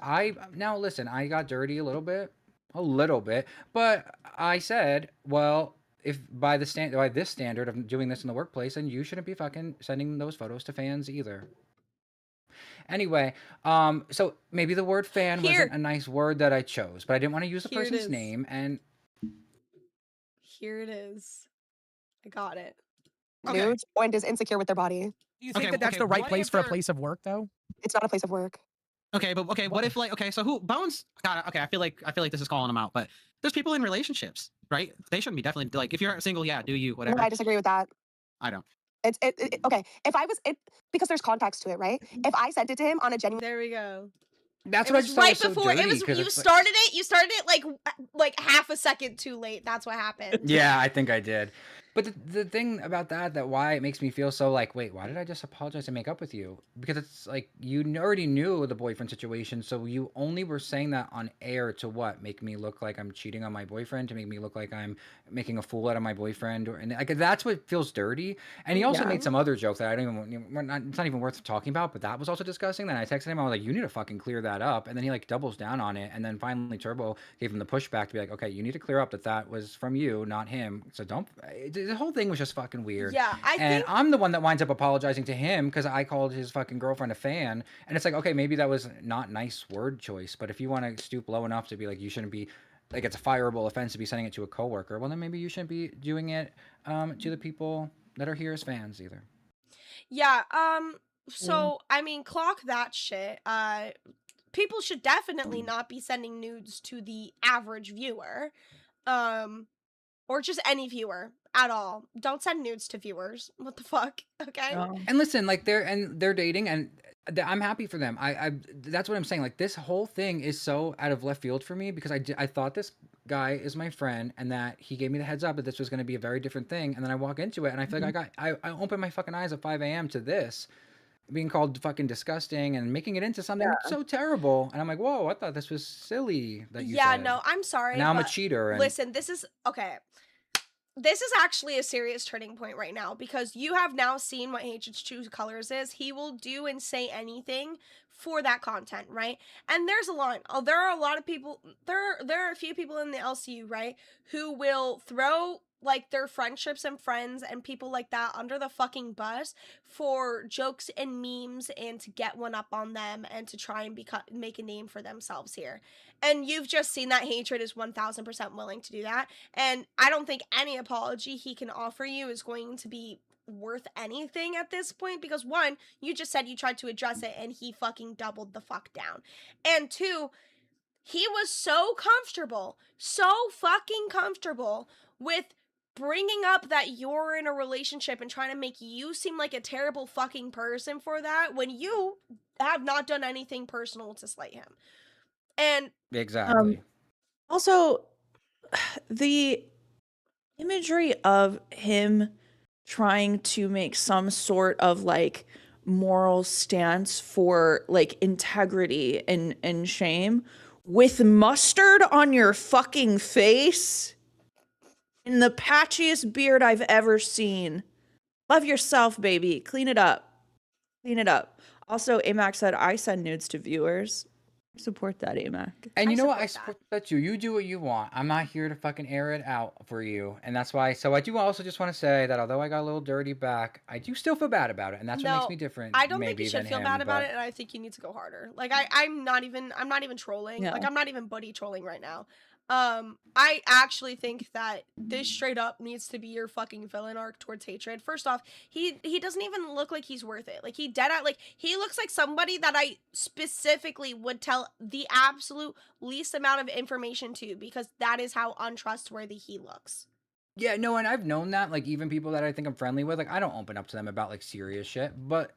now listen, I got dirty a little bit, but I said, well, if by this standard of doing this in the workplace, then you shouldn't be fucking sending those photos to fans either. Anyway, so maybe the word fan wasn't a nice word that I chose, but I didn't want to use the Here it person's is. name. And Here it is. I got it. Nudes and is insecure with their body. Do you think that that's the right what place if for a they're- place of work, though? It's not a place of work. Okay, but what if like so who Bones? God, okay, I feel like this is calling him out, but there's people in relationships, right? They shouldn't be definitely like if you're single, yeah, do you whatever. No, I disagree with that. I don't. It's okay. If I was because there's context to it, right? If I sent it to him on a genuine, There we go. that's It what I was just thought right was so before it dirty, was. 'cause You it's like- started it. You started it like half a second too late. That's what happened. Yeah, I think I did. But the thing about that why it makes me feel so like, wait, why did I just apologize and make up with you? Because it's like you already knew the boyfriend situation, so you only were saying that on air to what? Make me look like I'm cheating on my boyfriend, to make me look like I'm making a fool out of my boyfriend, and like that's what feels dirty. And he also made some other joke that I don't even, it's not even worth talking about, but that was also disgusting. Then I texted him, I was like, you need to fucking clear that up. And then he like doubles down on it, and then finally Turbo gave him the pushback to be like, okay, you need to clear up that was from you, not him. So don't. The whole thing was just fucking weird. Yeah, I and think I'm the one that winds up apologizing to him because I called his fucking girlfriend a fan, and it's like, okay, maybe that was not nice word choice, but if you want to stoop low enough to be like, you shouldn't be, like, it's a fireable offense to be sending it to a coworker, well then maybe you shouldn't be doing it to the people that are here as fans either. Yeah. So I mean, clock that shit. People should definitely not be sending nudes to the average viewer, or just any viewer at all. Don't send nudes to viewers. What the fuck? Okay. And listen, like they're dating, and I'm happy for them. I that's what I'm saying. Like this whole thing is so out of left field for me because I thought this guy is my friend and that he gave me the heads up that this was going to be a very different thing, and then I walk into it and I feel like I opened my fucking eyes at 5 a.m. to this being called fucking disgusting and making it into something so terrible, and I'm like, whoa, I thought this was silly that you Yeah, said. no, I'm sorry. Now I'm a but cheater. And listen, this is okay. This is actually a serious turning point right now because you have now seen what H's True Colors is. He will do and say anything for that content, right? And there's a line. Oh, there are a lot of people. There are a few people in the LCU, right, who will throw like their friendships and friends and people like that under the fucking bus for jokes and memes and to get one up on them and to try and make a name for themselves here. And you've just seen that Hatred is 1000% willing to do that. And I don't think any apology he can offer you is going to be worth anything at this point because one, you just said you tried to address it and he fucking doubled the fuck down. And two, he was so fucking comfortable with bringing up that you're in a relationship and trying to make you seem like a terrible fucking person for that when you have not done anything personal to slight him. And exactly. Also, the imagery of him trying to make some sort of like moral stance for like integrity and shame with mustard on your fucking face and the patchiest beard I've ever seen. Love yourself, baby. Clean it up. Clean it up. Also, AMAC said, I send nudes to viewers. Support that, AMAC. And you know what? I support that. You do what you want. I'm not here to fucking air it out for you. And that's why. So I do also just want to say that although I got a little dirty back, I do still feel bad about it. And that's what makes me different. I don't think maybe you should than feel him, bad about but- it, and I think you need to go harder. Like I'm not even trolling. Yeah. Like I'm not even buddy trolling right now. I actually think that this straight up needs to be your fucking villain arc towards hatred. First off, he doesn't even look like he's worth it. Like he dead at like he looks like somebody that I specifically would tell the absolute least amount of information to because that is how untrustworthy he looks. Yeah, no, and I've known that, like, even people that I think I'm friendly with, like, I don't open up to them about, like, serious shit, but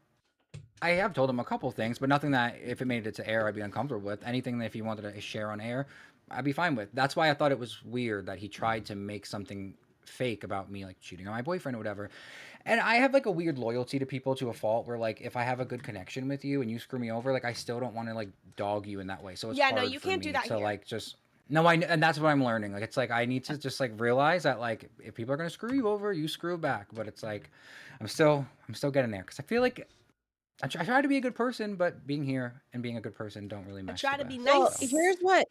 I have told him a couple things, but nothing that, if it made it to air, I'd be uncomfortable with. Anything that if he wanted to share on air, I'd be fine with. That's why I thought it was weird that he tried to make something fake about me, like, cheating on my boyfriend or whatever. And I have, like, a weird loyalty to people to a fault where, like, if I have a good connection with you and you screw me over, like, I still don't want to, like, dog you in that way, so it's Yeah, no, hard you for can't me do that to, here. like, just... No, and that's what I'm learning. Like, it's like I need to just like realize that like if people are gonna screw you over, you screw back. But it's like I'm still getting there because I feel like I try to be a good person, but being here and being a good person don't really I mesh. try the to be best, Well, nice. so.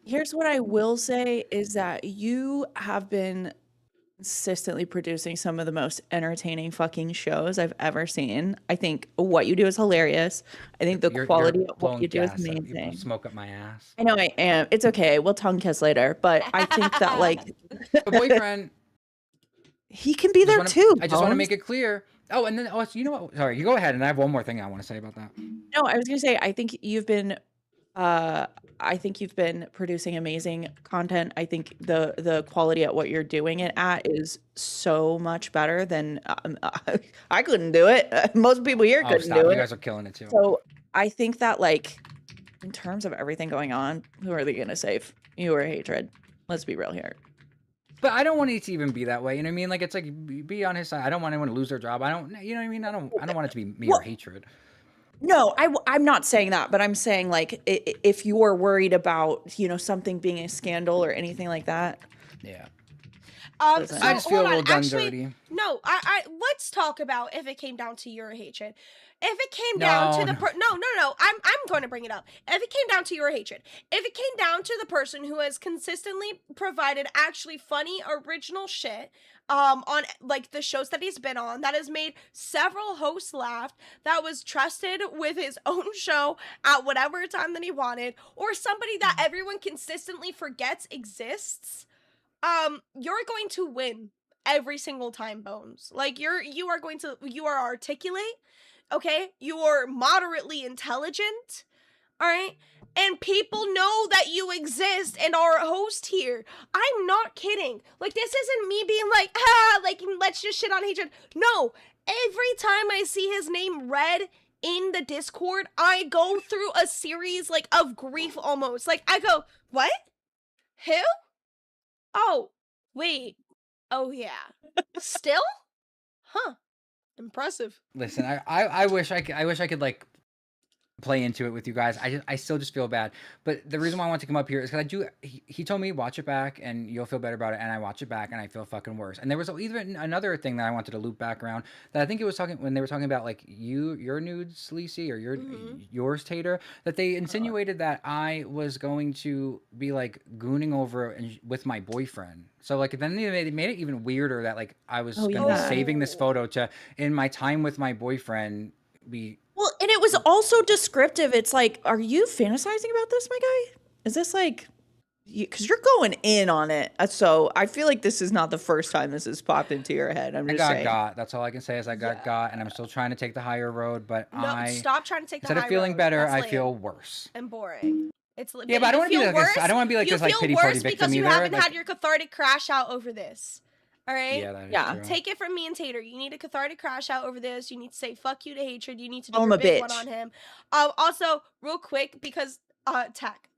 here's what I will say is that you have been consistently producing some of the most entertaining fucking shows I've ever seen. I think what you do is hilarious. I think the You're quality of what blowing you do is gas. You amazing. smoke up my ass. I know I am. It's okay. We'll tongue kiss later. But I think that like A boyfriend. he can be there too. I just want to Bones. make it clear. Oh, and then so you know what? Sorry, you go ahead. And I have one more thing I want to say about that. No, I was gonna say I think you've been producing amazing content. I think the quality at what you're doing it at is so much better than I couldn't do it. Most people here Oh, couldn't stop! do You it. guys are killing it too. So I think that like in terms of everything going on, who are they gonna save? You or hatred? Let's be real here. But I don't want it to even be that way. You know what I mean? Like it's like be on his side. I don't want anyone to lose their job. I don't. You know what I mean? I don't want it to be me or hatred. No, I'm not saying that, but I'm saying like if you are worried about something being a scandal or anything like that. Yeah. Listen. So I just feel hold a little on. done Actually, dirty. no. Let's talk about if it came down to your hatred. If it came down to the no, I'm going to bring it up. If it came down to your hatred, if it came down to the person who has consistently provided actually funny original shit on like the shows that he's been on, that has made several hosts laugh, that was trusted with his own show at whatever time that he wanted, or somebody that everyone consistently forgets exists, you're going to win every single time, Bones. Like you are articulate, okay? You are moderately intelligent, all right? And people know that you exist and are a host here. I'm not kidding. Like this isn't me being like, like let's just shit on hatred. No, every time I see his name read in the Discord, I go through a series like of grief almost. Like I go, what? Who? Oh, wait. Oh yeah. Still? Huh. Impressive. Listen, I wish I could like play into it with you guys. I still just feel bad. But the reason why I want to come up here is because he told me watch it back and you'll feel better about it, and I watch it back and I feel fucking worse. And there was even another thing that I wanted to loop back around that I think it was when they were talking about like your nudes, Lacey, or yours, Tater, that they insinuated that I was going to be like gooning over with my boyfriend. So like then they made it even weirder that like I was gonna be saving this photo to in my time with my boyfriend be. Well, and it was also descriptive. It's like, are you fantasizing about this, my guy? Is this like, because you're going in on it. So I feel like this is not the first time this has popped into your head. I'm just saying. Got. That's all I can say is I got, and I'm still trying to take the higher road. But No, stop trying to take the high road. Instead of feeling better, That's I lame feel worse. and boring. It's Yeah, but I don't want to be like I don't want to be like this like pity party victim because you either. haven't Like, had your cathartic crash out over this. All right. yeah, that is true. Take it from me and Tater. You need a cathartic crash out over this. You need to say fuck you to hatred. You need to do I'm your a big one bitch. on him. Also, real quick, because Tech.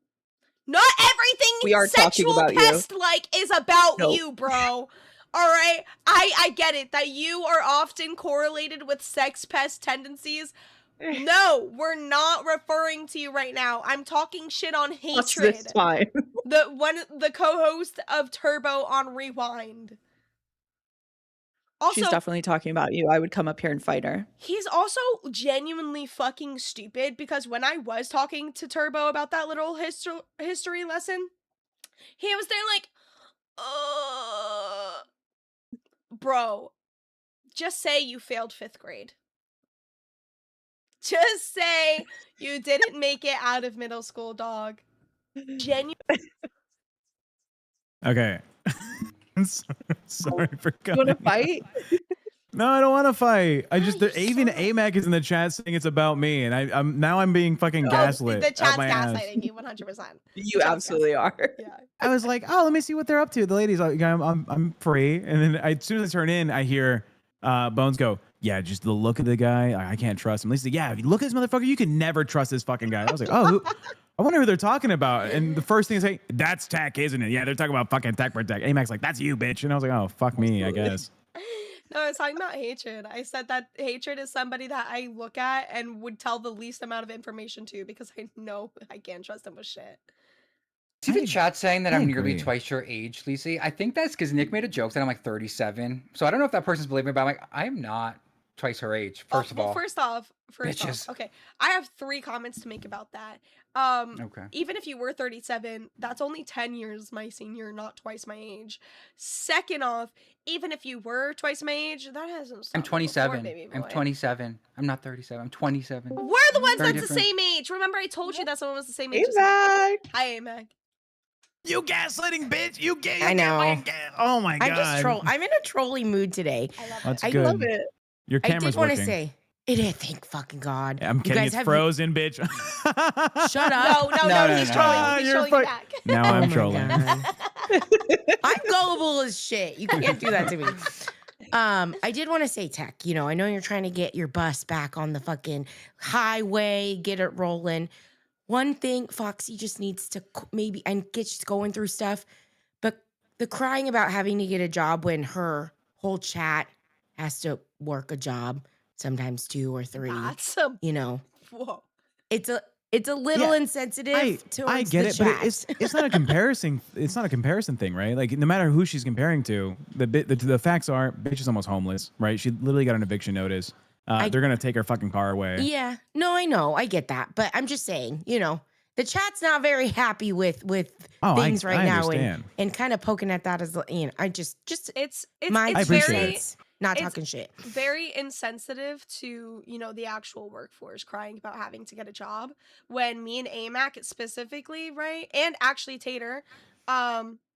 Not everything We are talking sexual about you. pest like is about Nope. you, bro. All right. I get it that you are often correlated with sex pest tendencies. No, we're not referring to you right now. I'm talking shit on What's hatred. this time? The co-host of Turbo on Rewind. Also, She's definitely talking about you. I would come up here and fight her. he's also genuinely fucking stupid because when I was talking to Turbo about that little history lesson, he was there like, bro, just say you failed 5th grade. Just say you didn't make it out of middle school, dog. Genuinely. Okay. Sorry for You want to cutting. fight? No, I don't want to fight. I just even AMAC is in the chat saying it's about me, and I'm being fucking gaslit. The out chat's my ass. gaslighting you 100%. You absolutely are. Yeah. I was like, oh, let me see what they're up to. The ladies, like, I'm free, and then as soon as I turn in, I hear Bones go, yeah, just the look of the guy, I can't trust him. Lisa, yeah, if you look at this motherfucker, you can never trust this fucking guy. I was like, oh, I wonder who they're talking about. And the first thing I say, that's Tech, isn't it? Yeah, they're talking about fucking Tech Protect. AMAC's like, that's you, bitch. And I was like, oh, fuck me, I guess. No, I was talking about hatred. I said that hatred is somebody that I look at and would tell the least amount of information to because I know I can't trust him with shit. See the chat saying that I I'm nearly agree. twice your age, Lacey? I think that's because Nick made a joke that I'm like 37. So I don't know if that person's believing me, but I'm like, I'm not twice her age, first of all. First off, Bitches. okay, I have 3 comments to make about that. Okay. Even if you were 37, that's only 10 years my senior, not twice my age. Second off, even if you were twice my age, that hasn't stopped I'm me before, 27. baby I'm boy. 27. I'm not 37. I'm 27. We're the ones Very that's different. the same age. Remember, I told you that someone was the same age as me. AMAC. Hi, AMAC. You gaslighting, bitch. You gay. I know. Oh my God. I'm just troll. I'm in a trolling mood today. I love That's it. I good. love it. Your I camera's did want to working. say it is. Thank fucking God. I'm You kidding. guys It's have- fronzen, bitch. Shut up. No, he's trolling. He's you're trolling you back. Now Oh I'm my trolling. God. I'm gullible as shit. You can't do that to me. I did want to say, Tech, you know, I know you're trying to get your bus back on the fucking highway, get it rolling. One thing, Foxy just needs to maybe, and get just going through stuff, but the crying about having to get a job when her whole chat has to work a job, sometimes 2 or 3, That's a you know, whoa. it's a little insensitive I towards get the it, chat. but it's not a comparison. It's not a comparison thing, right? Like no matter who she's comparing to, the facts are, bitch is almost homeless, right? She literally got an eviction notice. They're gonna take her fucking car away. Yeah, no, I know, I get that, but I'm just saying, you know, the chat's not very happy with things right I now, understand. and kind of poking at that as, you know, I just It's my I very appreciate it's not it's talking shit. very insensitive to, you know, the actual workforce crying about having to get a job when me and AMAC specifically, right? And actually Tater,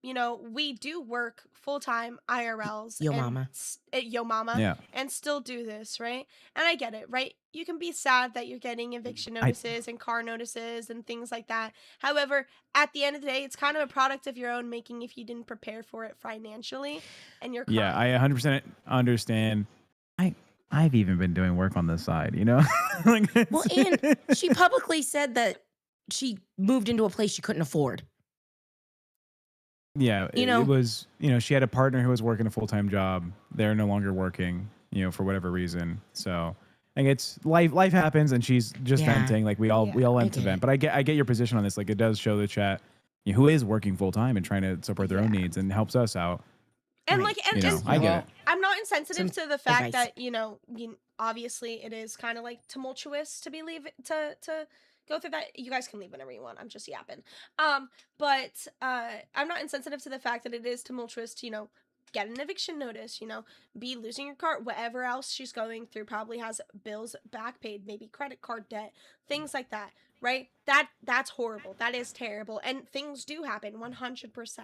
you know, we do work full-time IRLs. Yo and mama. Yo mama. Yeah. And still do this, right? And I get it, right? You can be sad that you're getting eviction notices and car notices and things like that. However, at the end of the day, it's kind of a product of your own making if you didn't prepare for it financially and you're Yeah, crying. I 100% understand. I've even been doing work on the side, you know? Like, Well, and she publicly said that she moved into a place she couldn't afford. yeah, You know? it was, you know, she had a partner who was working a full-time job. They're no longer working, you know, for whatever reason. So, and it's life happens, and she's just Yeah. venting. Like we all I vent to get vent. it. But I get your position on this. Like it does show the chat, you know, who is working full-time and trying to support their own needs and helps us out. And Right. like, and You know, it's, I get it. I'm not insensitive to the fact advice. that, you know, obviously it is kind of like tumultuous to be to go through that. You guys can leave whenever you want. I'm just yapping. But I'm not insensitive to the fact that it is tumultuous to, you know, get an eviction notice, you know, be losing your car, whatever else she's going through, probably has bills back paid, maybe credit card debt, things like that, right? That's horrible. That is terrible. And things do happen 100%.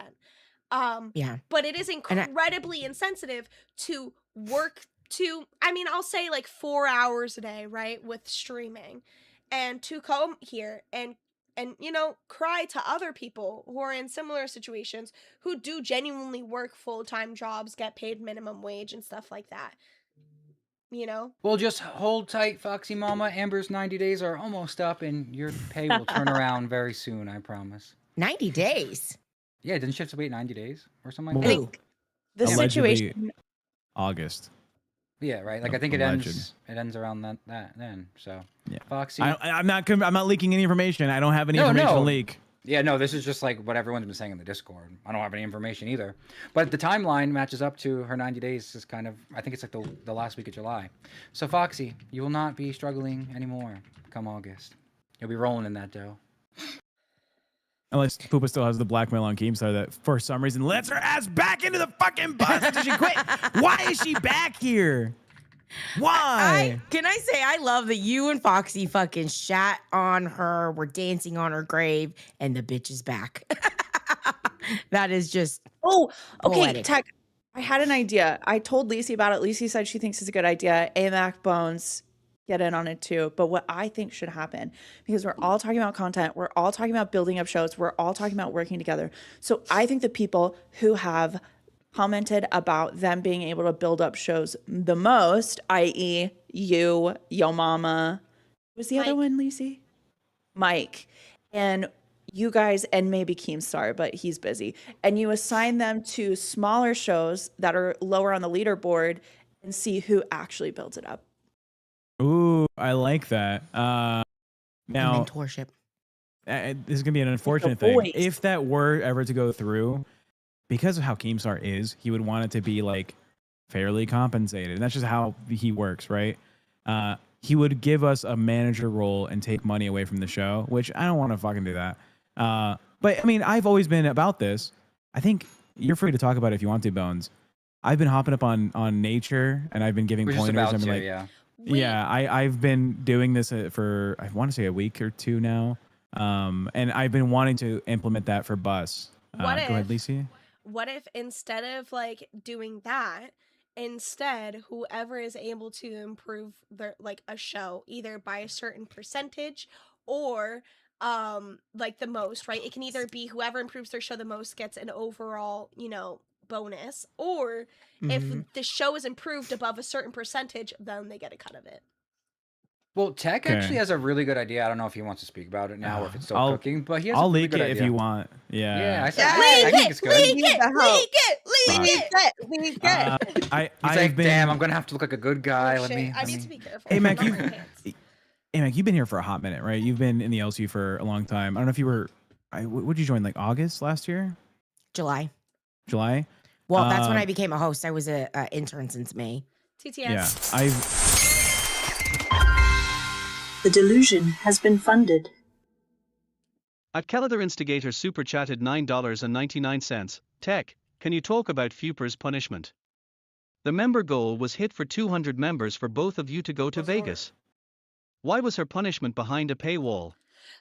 Yeah. But it is I- incredibly insensitive to work to, I mean, I'll say like 4 hours a day, right, with streaming, and to come here and you know, cry to other people who are in similar situations who do genuinely work full-time jobs, get paid minimum wage and stuff like that. You know? Well, just hold tight, Foxy Mama. Amber's 90 days are almost up, and your pay will turn around very soon, I promise. 90 days. Yeah, didn't she have to wait 90 days or something like Well, that? Ooh. The allegedly situation. August. Yeah, right. Like I think Alleged. it ends around that then. So Yeah. Foxy. I'm not leaking any information. I don't have any No, information no. to leak. Yeah, no, this is just like what everyone's been saying in the Discord. I don't have any information either. But the timeline matches up to her 90 days is kind of, I think it's like the last week of July. So Foxy, you will not be struggling anymore come August. You'll be rolling in that dough. Unless Poopa still has the blackmail on Keemstar that for some reason lets her ass back into the fucking bus after she quit. Why is she back here? Why? Can I say I love that you and Foxy fucking shat on her, were dancing on her grave, and the bitch is back. That is just Oh, okay, poetic. Tech. I had an idea. I told Lacey about it. Lacey said she thinks it's a good idea. AMAC Bones get in on it too. But what I think should happen, because we're all talking about content, we're all talking about building up shows, we're all talking about working together. So I think the people who have commented about them being able to build up shows the most, i.e., you, Yo Mama, was the other Mike. one, Lacey? Mike, and you guys, and maybe Keemstar, but he's busy. And you assign them to smaller shows that are lower on the leaderboard and see who actually builds it up. Ooh, I like that. Now, mentorship. this is gonna be an unfortunate thing. voice. If that were ever to go through, because of how Keemstar is, he would want it to be like fairly compensated, and that's just how he works, right? He would give us a manager role and take money away from the show, which I don't want to fucking do that. But I mean, I've always been about this. I think you're free to talk about it if you want to, Bones. I've been hopping up on Nature, and I've been giving We're just pointers. about I've been to, like, yeah. yeah, I've been doing this for, I want to say, a week or two now. And I've been wanting to implement that for Bus. Go ahead, Lacey. What if instead of like doing that, instead whoever is able to improve their like a show either by a certain percentage or like the most, right? It can either be whoever improves their show the most gets an overall, bonus, or if the show is improved above a certain percentage, then they get a cut of it. Well, Tech Okay. actually has a really good idea. I don't know if he wants to speak about it now or if it's still I'll- cooking, but he has I'll a really leak good it idea. if you want. Yeah. Yeah, I said, Yeah, I think it's good. leak it. I've He's like, been, damn, I'm gonna have to look like a good guy. Oh, Let shit. me. I let need me- to be careful. Hey, Mac, I'm you- not wearing pants. Hey, Mac, you've been here for a hot minute, right? You've been in the LCU for a long time. I don't know if you were, would you join like August last year? July. July? Well, that's when I became a host. I was a intern since May. TTS. Yeah. The delusion has been funded. At Calendar Instigator super chatted $9.99. Tech, can you talk about Fuper's punishment? The member goal was hit for 200 members for both of you to go to Vegas. Why was her punishment behind a paywall?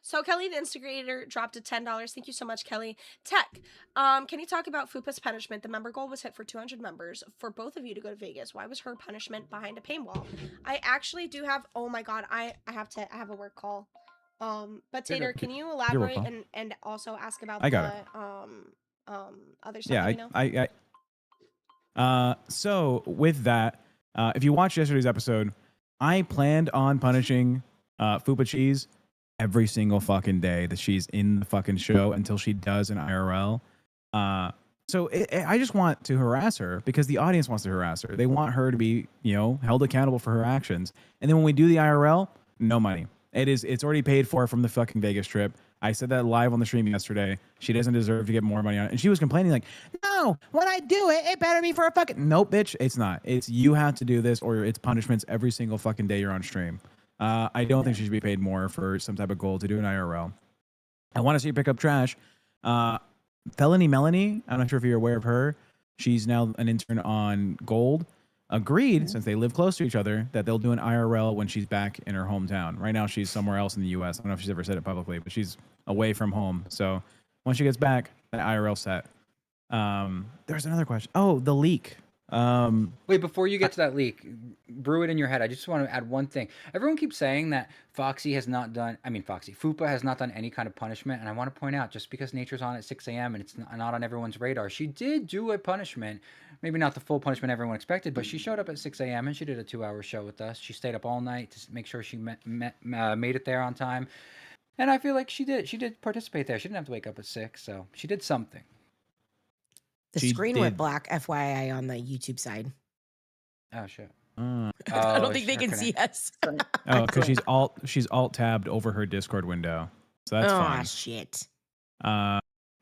So Kelly the Instigator dropped a $10. Thank you so much, Kelly. Tech, can you talk about Fupa's punishment? The member goal was hit for 200 members for both of you to go to Vegas. Why was her punishment behind a paywall? I actually do have, oh my god, I have a work call. But Tater, can you elaborate and also ask about got other stuff? Yeah, so with that, if you watched yesterday's episode, I planned on punishing Fupa Cheese every single fucking day that she's in the fucking show until she does an IRL. So I just want to harass her because the audience wants to harass her. They want her to be, held accountable for her actions. And then when we do the IRL, no money. It's already paid for from the fucking Vegas trip. I said that live on the stream yesterday. She doesn't deserve to get more money on it. And she was complaining like, no, when I do it, it better be for a fucking... Nope, bitch, it's not. It's you have to do this or it's punishments every single fucking day you're on stream. I don't think she should be paid more for some type of goal to do an IRL. I want to see her pick up trash. Felony Melanie, I'm not sure if you're aware of her. She's now an intern on Gold. Agreed, since they live close to each other, that they'll do an IRL when she's back in her hometown. Right now, she's somewhere else in the U.S. I don't know if she's ever said it publicly, but she's away from home. So once she gets back, that IRL set. There's another question. Oh, the leak. Wait, before you get to that leak, brew it in your head. I just want to add one thing. Everyone keeps saying that Fupa has not done any kind of punishment. And I want to point out, just because Nature's on at 6 a.m. and it's not on everyone's radar, she did do a punishment. Maybe not the full punishment everyone expected, but she showed up at 6 a.m. and she did a 2-hour show with us. She stayed up all night to make sure she made it there on time. And I feel like she did participate there. She didn't have to wake up at 6, so she did something. The screen went black, FYI, on the YouTube side. Oh shit! I don't think they can see us. Oh, because she's alt tabbed over her Discord window, so that's fine. Oh shit!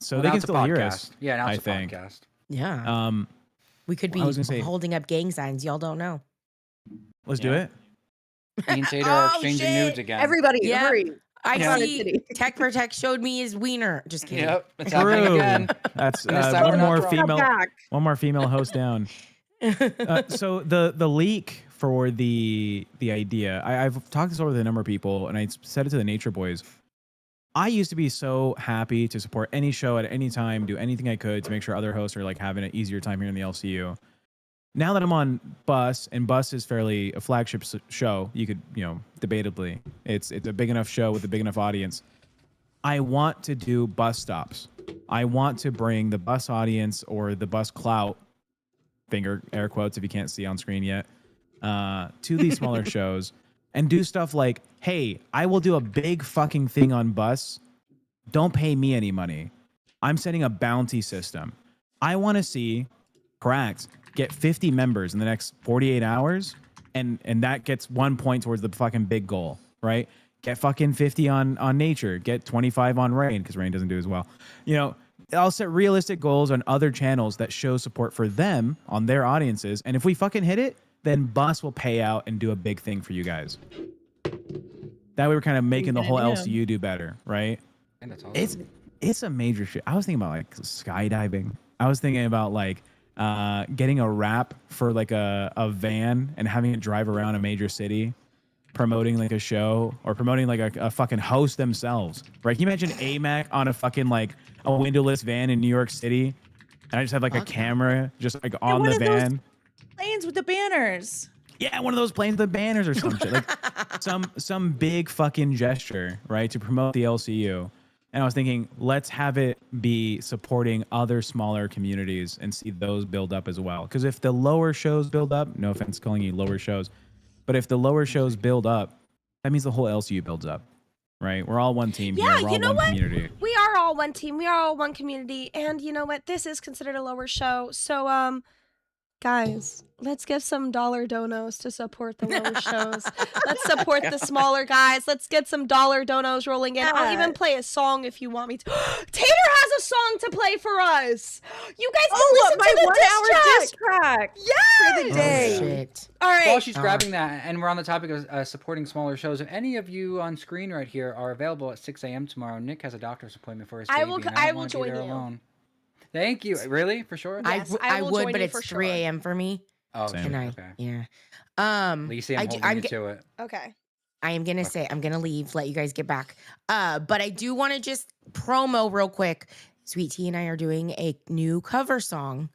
So they can still hear us. Yeah, now it's I think. podcast. Yeah. We could be holding up gang signs. Y'all don't know. Let's do it. Me and Tater are exchanging nudes again. Everybody, hurry! I see. Tech Protect showed me his wiener. Just kidding. Yep, it's happening again. That's And this time we're not one more female host down. So the leak for the idea, I've talked this over with a number of people, and I said it to the Nature Boys. I used to be so happy to support any show at any time, do anything I could to make sure other hosts are like having an easier time here in the LCU. Now that I'm on Bus, and Bus is fairly a flagship show, you could, debatably, it's a big enough show with a big enough audience. I want to do bus stops. I want to bring the bus audience or the bus clout, finger air quotes if you can't see on screen yet, to these smaller shows and do stuff like, hey, I will do a big fucking thing on Bus. Don't pay me any money. I'm setting a bounty system. I want to see Cracked get 50 members in the next 48 hours, and that gets 1 point towards the fucking big goal, right? Get fucking 50 on Nature. Get 25 on Rain, because Rain doesn't do as well. I'll set realistic goals on other channels that show support for them on their audiences, and if we fucking hit it, then Bus will pay out and do a big thing for you guys. That way we're kind of making the whole LCU do better, right? And that's awesome. It's a major shit. I was thinking about like skydiving. I was thinking about like getting a wrap for like a van and having it drive around a major city, promoting like a show or promoting like a fucking host themselves, right? Can you imagine AMAC on a fucking like a windowless van in New York City, and I just have like a camera just like on the van. Planes with the banners. Yeah, one of those planes with the banners or some shit. Like some big fucking gesture, right, to promote the LCU. And I was thinking, let's have it be supporting other smaller communities and see those build up as well. Because if the lower shows build up, no offense calling you lower shows, but if the lower shows build up, that means the whole LCU builds up, right? We're all one team here. We're all one community. We are all one team. We are all one community. And you know what? This is considered a lower show. So, guys, let's give some dollar donos to support the lower shows. Let's support the smaller guys. Let's get some dollar donos rolling in. I'll even play a song if you want me to. Tater has a song to play for us. You guys can listen to the diss track. Yes! For the day. Shit. All right. While she's grabbing that, and we're on the topic of supporting smaller shows, if any of you on screen right here are available at 6 a.m. tomorrow, Nick has a doctor's appointment for his baby. I will join you. Alone. Thank you. Really? For sure? Yes, I will would, join but you it's for 3 a.m. for me. Oh, Same. And okay. Yeah. Lacey, I'm holding you to it. Okay. I am gonna say I'm gonna leave, let you guys get back. But I do want to just promo real quick. Sweet Tea and I are doing a new cover song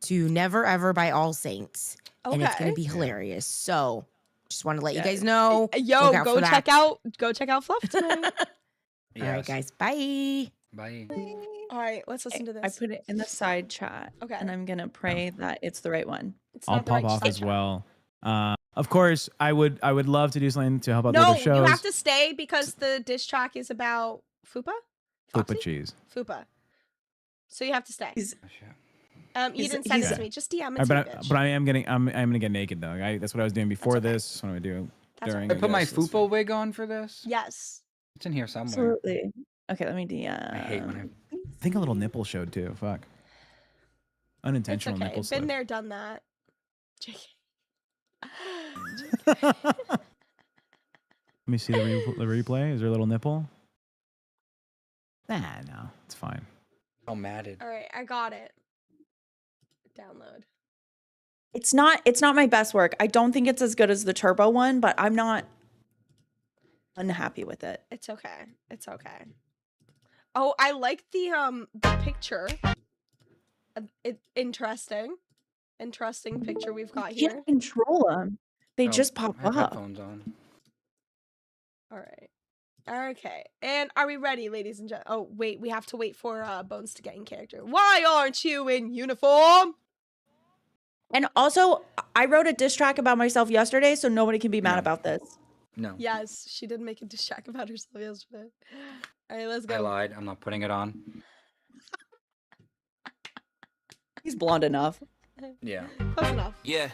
to Never Ever by All Saints. And it's gonna be hilarious. So just want to let you guys know. Yo, go check out Fluff tonight. All right, guys. Bye. Bye. All right, let's listen to this. I put it in the side chat. Okay. And I'm gonna pray that it's the right one. I'll pop off as well. Of course, I would love to do something to help out the other shows. No, you have to stay because the diss track is about Fupa. Fupa cheese. Fupa. So you have to stay. You he's- didn't send it he's- to me. Just DM it to me, bitch. But I'm gonna get naked though. That's what I was doing before this. What do I do That's during? I put my guess. That's Fupa wig on for this? Yes. It's in here somewhere. Absolutely. Okay, let me DM. I hate when I think a little nipple showed too. Fuck. Unintentional It's okay. nipple Been slip. there, done that. JK. Let me see the replay. Is there a little nipple? Nah, no, it's fine. Oh, matted. All right, I got it. Download. It's not my best work. I don't think it's as good as the turbo one, but I'm not unhappy with it. It's okay. It's okay. Oh, I like the picture. Interesting picture we've got You here. can't control them. They just pop I have up. headphones on. All right. Okay. And are we ready, ladies and gentlemen? Oh, wait. We have to wait for Bones to get in character. Why aren't you in uniform? And also, I wrote a diss track about myself yesterday, so nobody can be mad about this. No. Yes, she did make a diss track about herself yesterday. All right, let's go. I lied. I'm not putting it on. He's blonde enough. Yeah. Close enough. Yeah.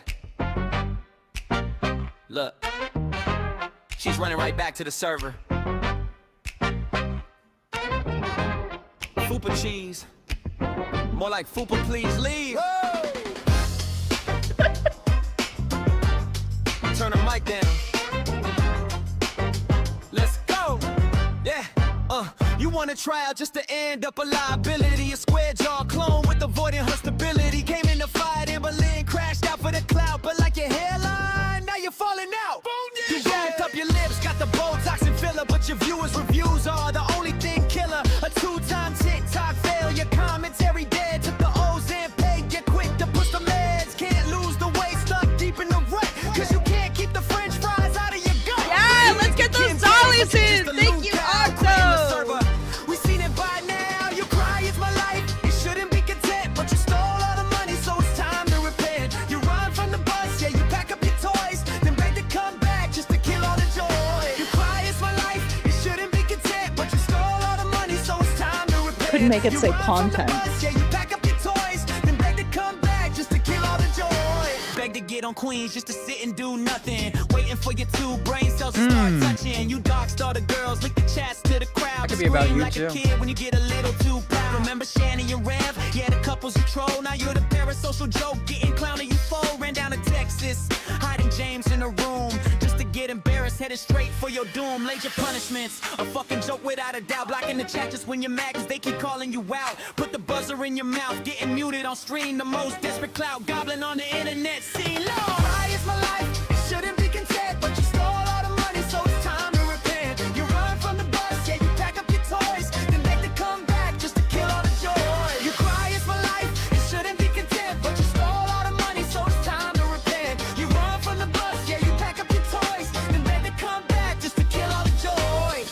Look. She's running right back to the server. Fupa cheese. More like Fupa, please leave. Turn the mic down. Let's go. Yeah. You wanna try out just to end up a liability. A square jaw clone with avoiding her stability. Came in the fight in Berlin, crashed out for the cloud. But like your hairline, now you're falling out. You wrapped up your lips, got the Botox and filler. But your viewers' reviews are the only thing couldn't make it say content. Yeah, you pack up your toys, then beg to come back just to kill all the joy. Beg to get on Queens just to sit and do nothing. Waiting for your two brain cells to start touching. You dark star the girls, lick the chats to the crowd. That could be about Scream you, like too. a kid when you get a little too proud. Remember Shannon and Rev? Yeah, the couples you troll. Now you're the parasocial joke, getting clowned you foe. Ran down to Texas, hiding James in a room just to get embarrassed, headed straight for your doom. Laid your punishments, a fucking joke without a doubt. Blocking the chat just when you're mad cause they keep calling you out. Put the buzzer in your mouth, getting muted on stream. The most desperate cloud goblin on the internet scene. Lord, why is my life? It shouldn't be content, but you stole all the money, so it's time to repent. You run from the bus, yeah, you pack up your toys, then beg to come back just to kill all the joy. You cry, it's my life. It shouldn't be content, but you stole all the money, so it's time to repent. You run from the bus, yeah, you pack up your toys, then beg to come back just to kill all the joy.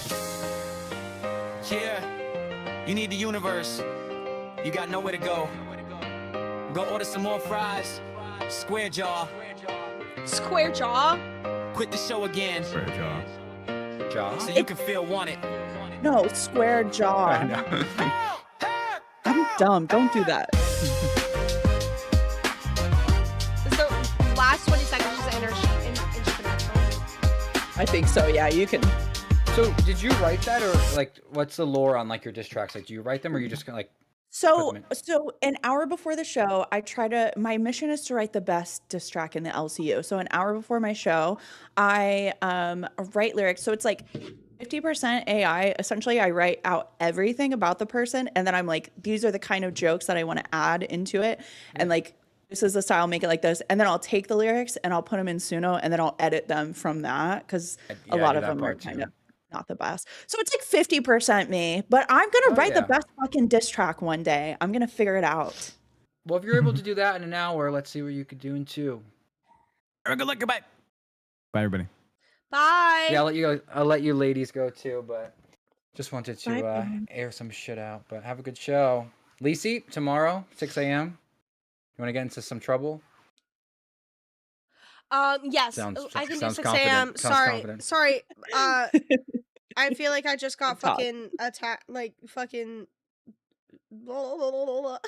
Yeah, you need the universe. You got nowhere to go. Go order some more fries. Square jaw. Square jaw. Quit the show again. Square jaw. Jaw. So you can feel wanted. No, square jaw. I know. I'm dumb. Don't do that. The last 20 seconds is international. I think so. Yeah, you can. So did you write that, or like what's the lore on like your diss tracks? Like, do you write them, or you just kind of like? So, them so an hour before the show, my mission is to write the best diss track in the LCU. So an hour before my show, I write lyrics. So it's like 50% AI. Essentially, I write out everything about the person, and then I'm like, these are the kind of jokes that I want to add into it, and like, this is the style, make it like this, and then I'll take the lyrics and I'll put them in Suno, and then I'll edit them from that because a lot of them are kind of not the best. So it's like 50% me, but I'm gonna write the best fucking diss track one day. I'm gonna figure it out. Well, if you're able to do that in an hour, let's see what you could do in 2. Good luck. Goodbye. Bye, everybody. Bye. Yeah, I'll let you ladies go too, but just wanted to Bye. air some shit out. But have a good show. Lacey, tomorrow, 6 a.m. You want to get into some trouble? Yes, Sounds- I can do sounds 6 a.m. confident. Sounds Sorry, confident. sorry. I feel like I just got Talk. fucking attacked, like fucking. Blah, blah, blah, blah, blah.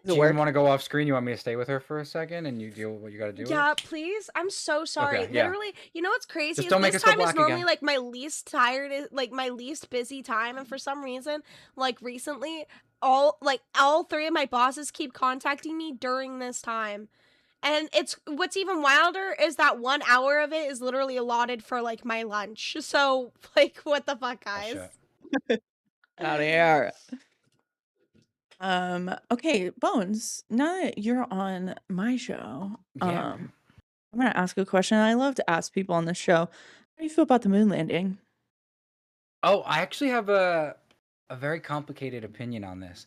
Do you want to go off screen? You want me to stay with her for a second and you deal with what you got to do? Yeah, please. I'm so sorry. Okay, yeah. Literally, you know what's crazy? Just Is don't make this us go time is black normally again. like my least tired, like my least busy time, and for some reason, like recently, all 3 of my bosses keep contacting me during this time. And it's what's even wilder is that 1 hour of it is literally allotted for like my lunch. So like, what the fuck, guys? Out of here. Okay, Bones, now that you're on my show, Yeah. I'm gonna ask a question I love to ask people on the show. How do you feel about the moon landing? Oh, I actually have a very complicated opinion on this.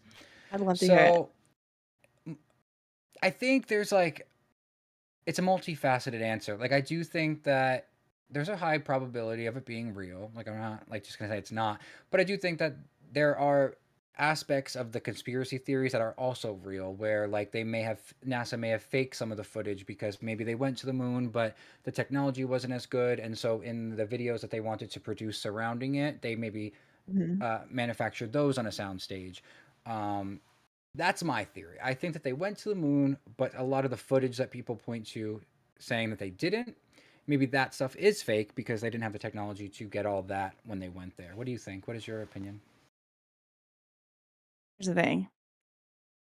I'd love to hear it. So, I think there's like, it's a multifaceted answer. Like, I do think that there's a high probability of it being real. Like, I'm not like just gonna say it's not, but I do think that there are aspects of the conspiracy theories that are also real, where like NASA may have faked some of the footage because maybe they went to the moon, but the technology wasn't as good, and so in the videos that they wanted to produce surrounding it, they maybe manufactured those on a soundstage. That's my theory. I think that they went to the moon, but a lot of the footage that people point to saying that they didn't, maybe that stuff is fake because they didn't have the technology to get all that when they went there. What do you think? What is your opinion? Here's the thing.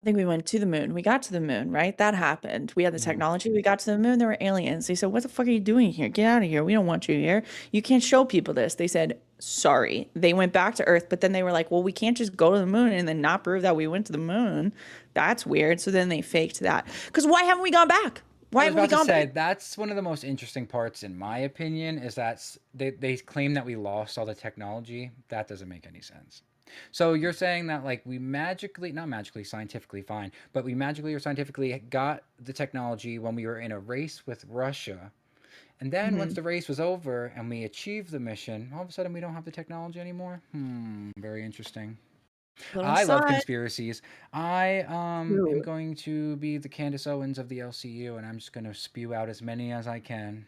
I think we went to the moon. We got to the moon, right? That happened. We had the technology. We got to the moon. There were aliens. They said, "What the fuck are you doing here? Get out of here. We don't want you here. You can't show people this." They said, "Sorry." They went back to Earth, but then they were like, "Well, we can't just go to the moon and then not prove that we went to the moon. That's weird." So then they faked that. Because why haven't we gone back? Why haven't we gone back? That's one of the most interesting parts, in my opinion, is that they claim that we lost all the technology. That doesn't make any sense. So you're saying that like we magically, not magically, scientifically fine, but we magically or scientifically got the technology when we were in a race with Russia. And then once the race was over and we achieved the mission, all of a sudden we don't have the technology anymore? Very interesting. I love conspiracies. I am going to be the Candace Owens of the LCU, and I'm just going to spew out as many as I can.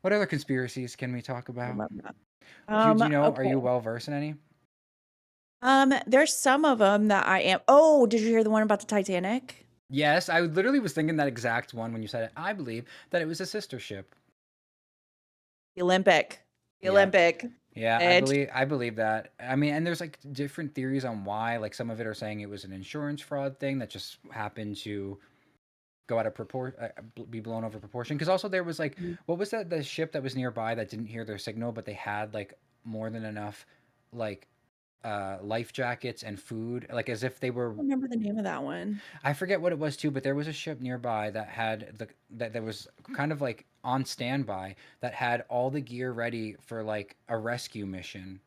What other conspiracies can we talk about? Do you know, are you well versed in any? There's some of them that I am. Oh, did you hear the one about the Titanic? Yes, I literally was thinking that exact one when you said it. I believe that it was a sister ship. The Olympic. The Yeah. Olympic. Yeah, Edge. I believe that. I mean, and there's like different theories on why. Like some of it are saying it was an insurance fraud thing that just happened to go out of proportion, be blown over proportion. Because also there was like, what was that? The ship that was nearby that didn't hear their signal, but they had like more than enough, like, life jackets and food, like as if they I were. don't remember the name of that one. I forget what it was too, but there was a ship nearby that had that was kind of like on standby that had all the gear ready for like a rescue mission.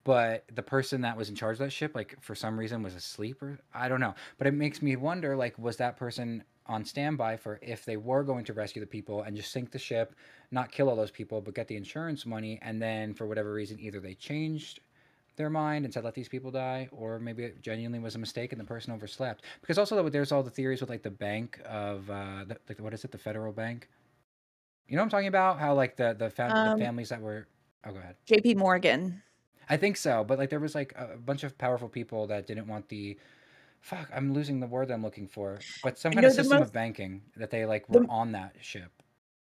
But the person that was in charge of that ship, like for some reason, was asleep, or I don't know. But it makes me wonder, like, was that person on standby for if they were going to rescue the people and just sink the ship, not kill all those people, but get the insurance money, and then for whatever reason, either they changed their mind and said let these people die, or maybe it genuinely was a mistake and the person overslept. Because also there's all the theories with like the bank of like what is it, the federal bank? You know what I'm talking about? How like the families that were. Oh, go ahead. JP Morgan. I think so, but like there was like a bunch of powerful people that didn't want the. Fuck, I'm losing the word I'm looking for. But some I kind know of system of banking that they like were on that ship.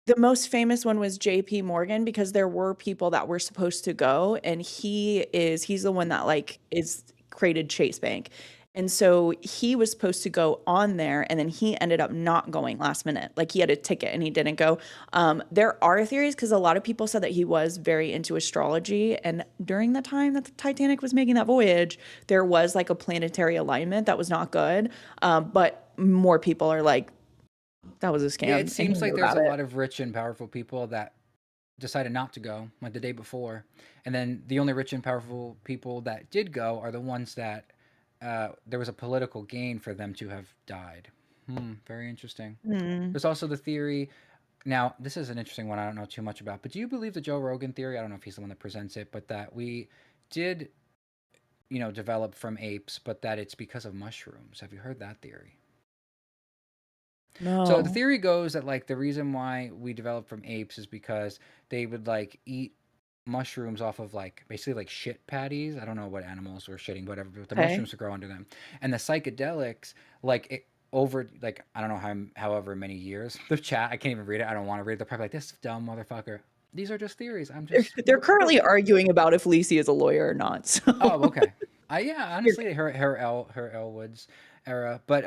the most famous one was JP Morgan because there were people that were supposed to go, and he's the one that like is created Chase Bank. And so he was supposed to go on there, and then he ended up not going last minute. Like he had a ticket and he didn't go. There are theories because a lot of people said that he was very into astrology. And during the time that the Titanic was making that voyage, there was like a planetary alignment that was not good. But more people are like, that was a scam. Yeah, and it he seems like knew there's about a it. lot of rich and powerful people that decided not to go like the day before, and then the only rich and powerful people that did go are the ones that there was a political gain for them to have died. Very interesting. Hmm. There's also the theory. Now, this is an interesting one I don't know too much about, but do you believe the Joe Rogan theory? I don't know if he's the one that presents it, but that we did, develop from apes, but that it's because of mushrooms. Have you heard that theory? So the No. theory goes that like the reason why we developed from apes is because they would like eat mushrooms off of like basically like shit patties. I don't know what animals were shitting, whatever, but the Okay. mushrooms would grow under them. And the psychedelics, like it over like I don't know however many years. The chat, I can't even read it. I don't want to read it. They're probably like, this dumb motherfucker. These are just theories. I'm just They're currently arguing about if Lacey is a lawyer or not. So. Oh, okay. Yeah, honestly, her Elwood's era, but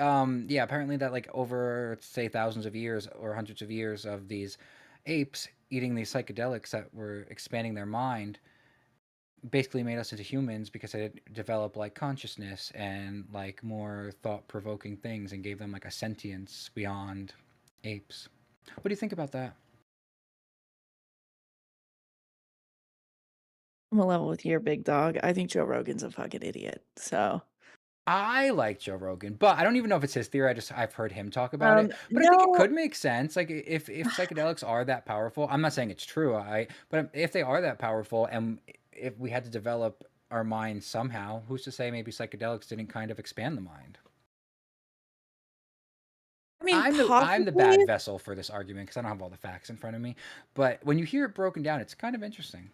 yeah, apparently that like over say thousands of years or hundreds of years of these apes eating these psychedelics that were expanding their mind basically made us into humans because they developed like consciousness and like more thought-provoking things and gave them like a sentience beyond apes. What do you think about that? I'm a level with your big dog. I think Joe Rogan's a fucking idiot. So I like Joe Rogan, but I don't even know if it's his theory. I've heard him talk about it, but I think it no. could make sense. Like if psychedelics are that powerful, I'm not saying it's true. But if they are that powerful, and if we had to develop our minds somehow, who's to say maybe psychedelics didn't kind of expand the mind? I mean, I'm the bad possibly. vessel for this argument because I don't have all the facts in front of me. But when you hear it broken down, it's kind of interesting.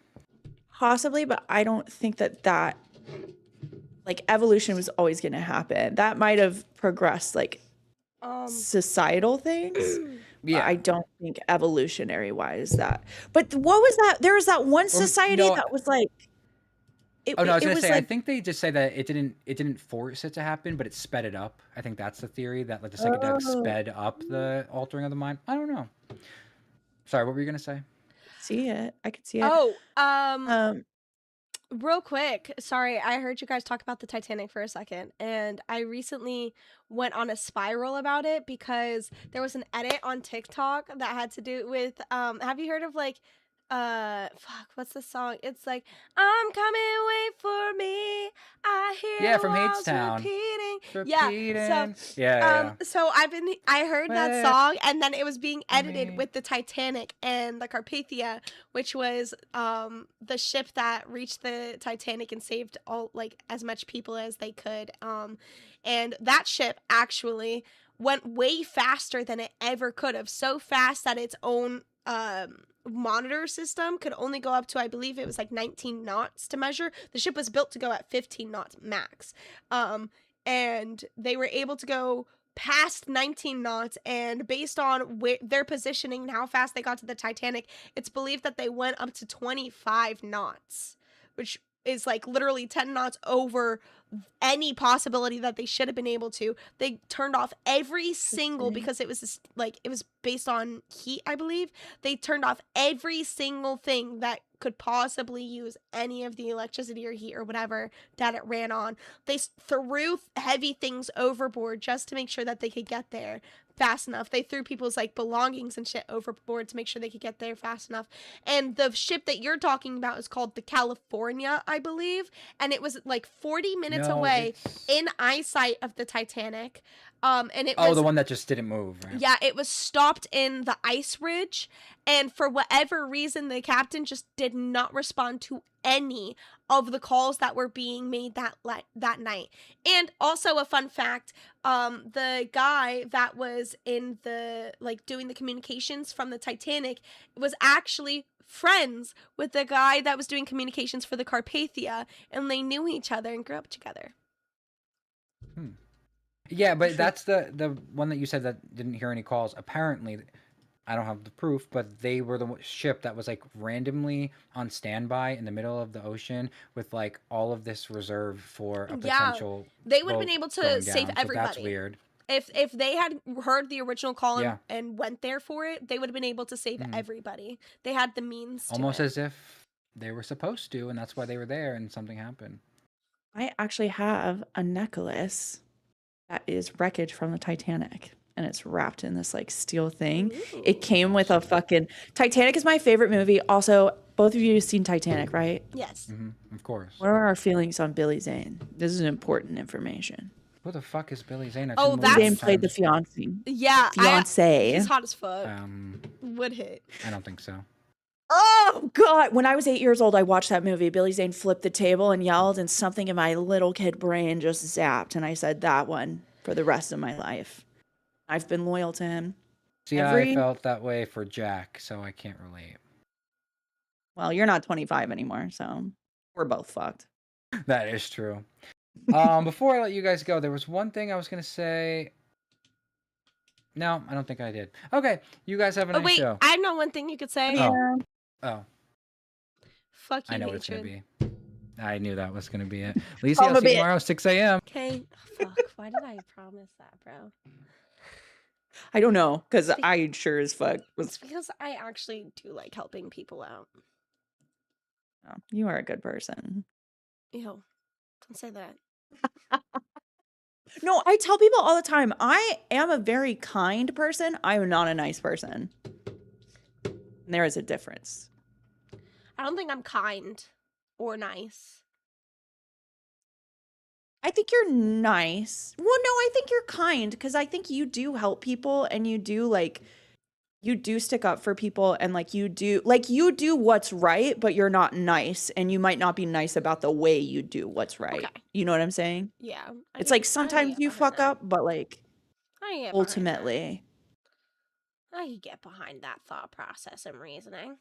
Possibly, but I don't think that like evolution was always going to happen. That might have progressed like societal things. Yeah. I don't think evolutionary wise that. But what was that? There was that one society no, that was like Oh no, I was gonna was say I like think they just say that it didn't force it to happen, but it sped it up. I think that's the theory that like the psychedelics sped up the altering of the mind. I don't know. Sorry, what were you gonna say? see it. I could see it. Oh, real quick, sorry, I heard you guys talk about the Titanic for a second, and I recently went on a spiral about it because there was an edit on TikTok that had to do with have you heard of like fuck, what's the song? It's like I'm coming, wait for me. I hear Yeah, the from walls Hadestown. repeating. Repeating. So Yeah. so I heard that Wait song, and then it was being for edited me. with the Titanic and the Carpathia, which was the ship that reached the Titanic and saved all like as much people as they could. And that ship actually went way faster than it ever could have. So fast that its own monitor system could only go up to, I believe it was like 19 knots to measure. The ship was built to go at 15 knots max. And they were able to go past 19 knots, and based on their positioning and how fast they got to the Titanic, it's believed that they went up to 25 knots, which is like literally 10 knots over any possibility that they should have been able to. They turned off every single, because it was like, it was based on heat, I believe. They turned off every single thing that could possibly use any of the electricity or heat or whatever that it ran on. They threw heavy things overboard just to make sure that they could get there fast enough. They threw people's like belongings and shit overboard to make sure they could get there fast enough. And the ship that you're talking about is called the California, I believe, and it was like 40 minutes away in eyesight of the Titanic. And it was the one that just didn't move, right? Yeah, it was stopped in the ice ridge, and for whatever reason, the captain just did not respond to any of the calls that were being made that night. And also a fun fact, the guy that was in the like doing the communications from the Titanic was actually friends with the guy that was doing communications for the Carpathia, and they knew each other and grew up together. Yeah, but that's the one that you said that didn't hear any calls. Apparently, I don't have the proof, but they were the ship that was like randomly on standby in the middle of the ocean with like all of this reserve for a potential. They would have been boat able to going save down, so everybody. that's weird. If they had heard the original call Yeah. and went there for it, they would have been able to save everybody. They had the means to Almost it. as if they were supposed to, and that's why they were there, and something happened. I actually have a necklace that is wreckage from the Titanic, and it's wrapped in this like steel thing. It came with a fucking Titanic is my favorite movie. Also, both of you have seen Titanic, right? Yes. Of course. What are our feelings on Billy Zane? This is important information. Who the fuck is Billy Zane? Oh, Billy Zane played the fiance. Yeah, Fiance. he's hot as fuck. Would hit. I don't think so. Oh God! When I was 8 years old, I watched that movie. Billy Zane flipped the table and yelled, and something in my little kid brain just zapped, and I said that one for the rest of my life. I've been loyal to him. See, I felt that way for Jack, so I can't relate. Well, you're not 25 anymore, so we're both fucked. That is true. Before I let you guys go, there was one thing I was gonna say. No, I don't think I did. Okay, you guys have a nice show. I know one thing you could say. Oh. Fuck you, I know what it's gonna hatred. be. I knew that was gonna be it. Lisa, I'll see you tomorrow, 6 a.m. Okay. Fuck. Why did I promise that, bro? I don't know, because I sure as fuck was. It's because I actually do like helping people out. Oh, you are a good person. Ew. Don't say that. No, I tell people all the time, I am a very kind person. I am not a nice person. And there is a difference. I don't think I'm kind or nice. I think you're nice. Well, no, I think you're kind because I think you do help people and you do stick up for people and you do what's right, but you're not nice and you might not be nice about the way you do what's right. Okay. You know what I'm saying? Yeah. It's like sometimes you fuck up, but ultimately. I can get behind that thought process and reasoning.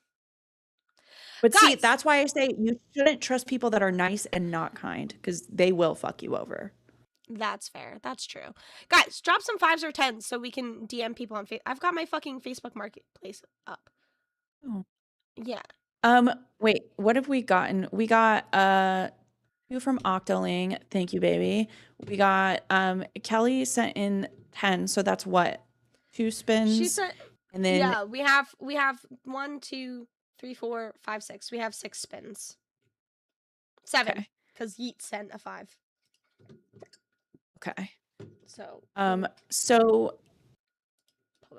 But see, that's why I say you shouldn't trust people that are nice and not kind because they will fuck you over. That's fair. That's true. Guys, drop some 5s or 10s so we can DM people on Facebook. I've got my fucking Facebook Marketplace up. Oh. Yeah. Wait, what have we gotten? We got 2 from Octoling. Thank you, baby. We got Kelly sent in 10, so that's what? 2 spins? She sent, and then yeah, we have 1, 2, 3, 4, 5, 6. We have 6 spins. 7. Because Yeet sent a 5. Okay. So pull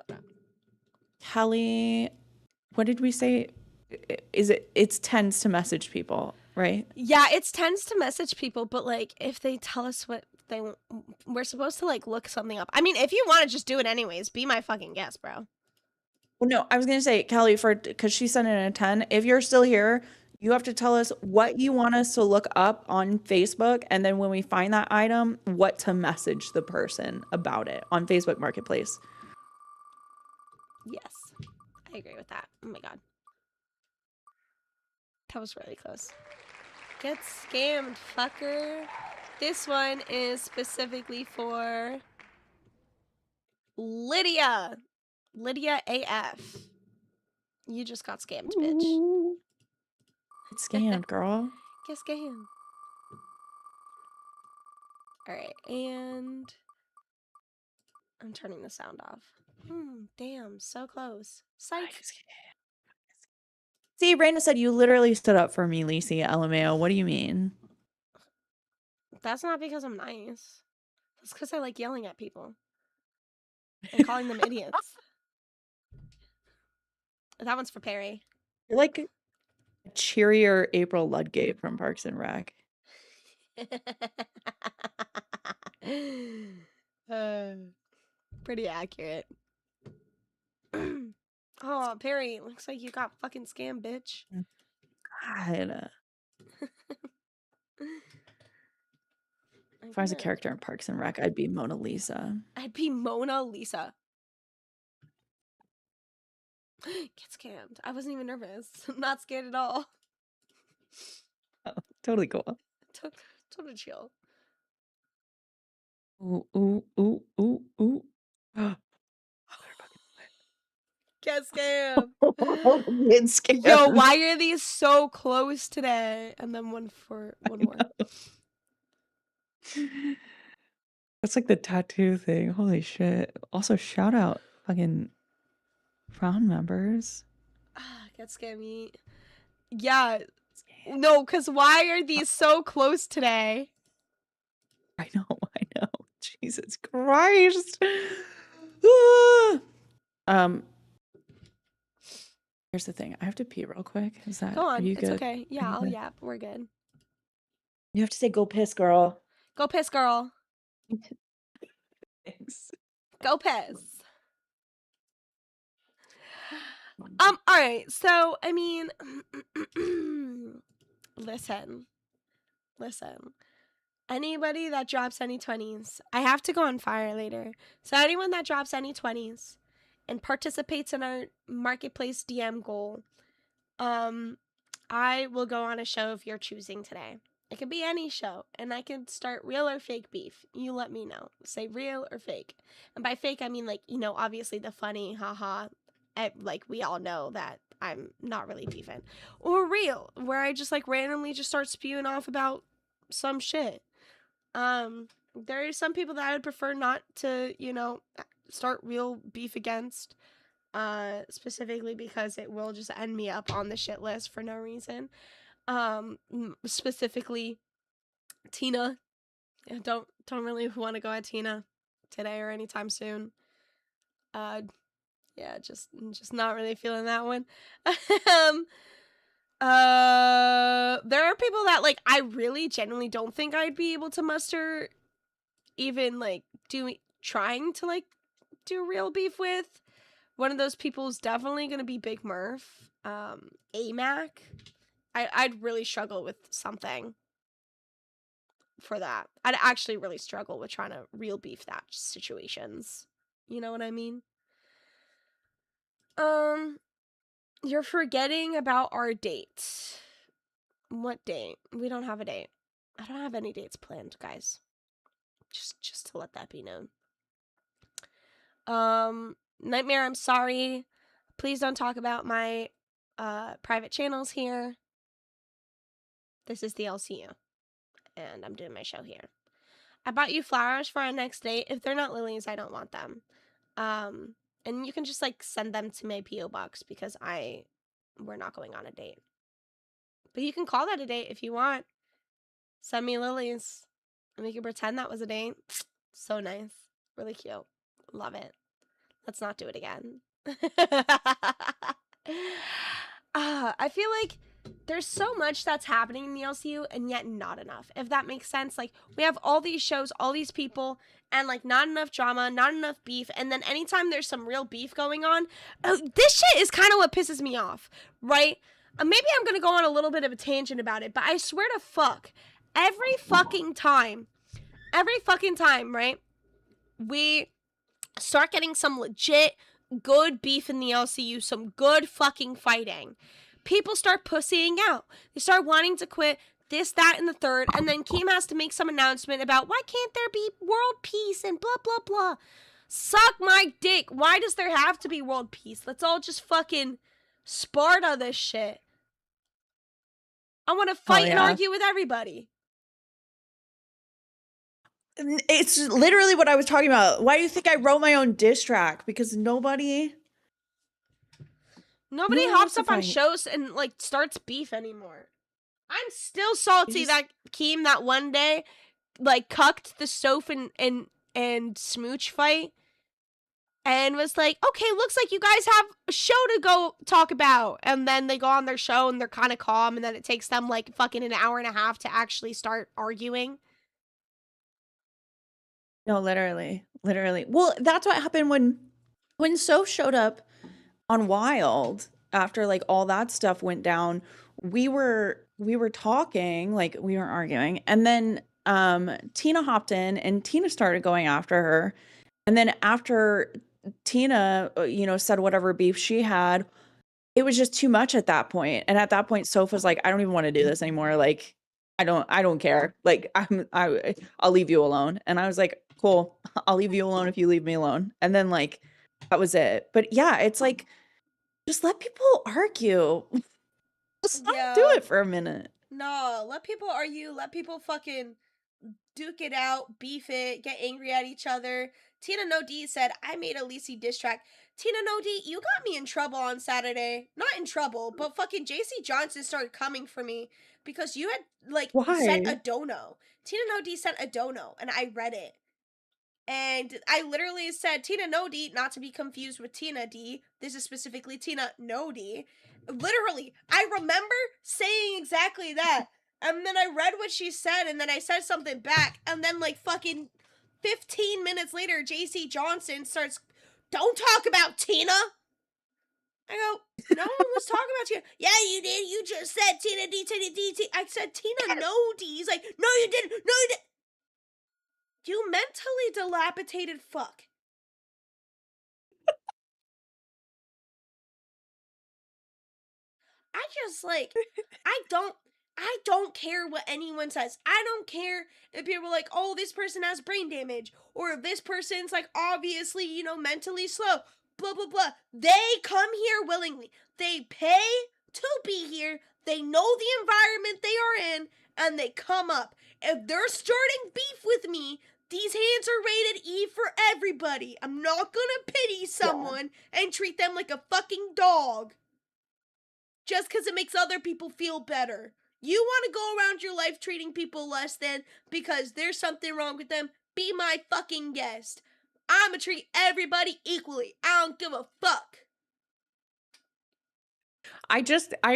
that up. Kelly, what did we say? It's tends to message people, right? Yeah, it's tends to message people, but if they tell us what they want, we're supposed to look something up. I mean, if you want to just do it anyways, be my fucking guest, bro. Well, no, I was gonna say Kelly because she sent in a 10. If you're still here, you have to tell us what you want us to look up on Facebook, and then when we find that item, what to message the person about it on Facebook Marketplace. Yes, I agree with that. Oh my god. That was really close. Get scammed, fucker. This one is specifically for Lydia. Lydia AF. You just got scammed, bitch. Get scammed, girl. Get scammed. Alright, and I'm turning the sound off. Damn, so close. Psych. See, Raina said you literally stood up for me, Lacey. LMAO. What do you mean? That's not because I'm nice. That's because I like yelling at people and calling them idiots. That one's for Perry. You're like a cheerier April Ludgate from Parks and Rec. Pretty accurate. Oh, Perry, looks like you got fucking scammed, bitch. God. If I was a character in Parks and Rec, I'd be Mona Lisa. I'd be Mona Lisa. Get scammed. I wasn't even nervous. I'm not scared at all. Oh, totally cool. Totally chill. Ooh, ooh, ooh, ooh, ooh. Get scammed. Get scammed. Yo, why are these so close today? And then one more. That's like the tattoo thing. Holy shit. Also, shout out fucking Frown members. Get scammy. Yeah. No, because why are these so close today? I know. Jesus Christ. Here's the thing. I have to pee real quick. Is that Go are on. you It's good? okay. Yeah, Are you I'll good? yap. We're good. You have to say go piss, girl. Go piss, girl. Thanks. Go piss. All right. So, I mean, listen. Anybody that drops any 20s, I have to go on fire later. So anyone that drops any 20s and participates in our marketplace DM goal, I will go on a show of your choosing today. It could be any show, and I can start real or fake beef. You let me know. Say real or fake. And by fake, I mean, like, you know, obviously the funny, haha. Like, we all know that I'm not really beefing. Or real, where I just, like, randomly just start spewing off about some shit. There are some people that I would prefer not to, you know, start real beef against. Specifically because it will just end me up on the shit list for no reason. Specifically Tina. I don't really want to go at Tina today or anytime soon. Yeah, just not really feeling that one. There are people that, like, I really genuinely don't think I'd be able to muster even, like, trying to, like, do real beef with. One of those people is definitely going to be Big Murph. AMAC. I'd really struggle with something for that. I'd actually really struggle with trying to real beef that situations. You know what I mean? You're forgetting about our date. What date? We don't have a date. I don't have any dates planned, guys. Just to let that be known. Nightmare, I'm sorry. Please don't talk about my private channels here. This is the LCU. And I'm doing my show here. I bought you flowers for our next date. If they're not lilies, I don't want them. And you can just, like, send them to my P.O. box because we're not going on a date. But you can call that a date if you want. Send me lilies. And we can pretend that was a date. So nice. Really cute. Love it. Let's not do it again. I feel like there's so much that's happening in the LCU and yet not enough, if that makes sense. Like, we have all these shows, all these people, and, like, not enough drama, not enough beef. And then anytime there's some real beef going on, this shit is kind of what pisses me off, right? Maybe I'm gonna go on a little bit of a tangent about it, but I swear to fuck, every fucking time, right, we start getting some legit good beef in the LCU, some good fucking fighting, people start pussying out. They start wanting to quit this, that, and the third. And then Keem has to make some announcement about why can't there be world peace and blah, blah, blah. Suck my dick. Why does there have to be world peace? Let's all just fucking Sparta this shit. I want to fight and argue with everybody. It's literally what I was talking about. Why do you think I wrote my own diss track? Because nobody hops up on shows and like starts beef anymore. I'm still salty that Keem that one day like cucked the Soph and Smooch fight and was like, okay, looks like you guys have a show to go talk about. And then they go on their show and they're kind of calm, and then it takes them like fucking an hour and a half to actually start arguing. No, literally. Well, that's what happened when Soph showed up on Wild after like all that stuff went down. We were talking, like we weren't arguing, and then Tina hopped in and Tina started going after her. And then after Tina, said whatever beef she had, it was just too much at that point. And at that point, Soph was like, I don't even want to do this anymore. Like, I don't care. Like, I'll leave you alone. And I was like, cool, I'll leave you alone if you leave me alone. And then like, that was it. But yeah, it's like, just let people argue. Just do it for a minute. No, let people argue. Let people fucking duke it out, beef it, get angry at each other. Tina No D said, I made a Lacey diss track. Tina No D, you got me in trouble on Saturday. Not in trouble, but fucking JC Johnson started coming for me because you had like sent a dono. Tina No D sent a dono and I read it. And I literally said, Tina No D, not to be confused with Tina D. This is specifically Tina No D. Literally, I remember saying exactly that. And then I read what she said, and then I said something back. And then, like, fucking 15 minutes later, JC Johnson starts, don't talk about Tina. I go, no one was talking about Tina. Yeah, you did. You just said Tina D, Tina D, Tina. I said Tina No D. He's like, no, you didn't. No, you didn't. You mentally dilapidated fuck. I just like, I don't care what anyone says. I don't care if people are like, oh, this person has brain damage, or if this person's like obviously, mentally slow, blah, blah, blah. They come here willingly. They pay to be here. They know the environment they are in, and they come up. If they're starting beef with me, these hands are rated E for everybody. I'm not gonna pity someone and treat them like a fucking dog just because it makes other people feel better. You want to go around your life treating people less than because there's something wrong with them? Be my fucking guest. I'ma treat everybody equally. I don't give a fuck. I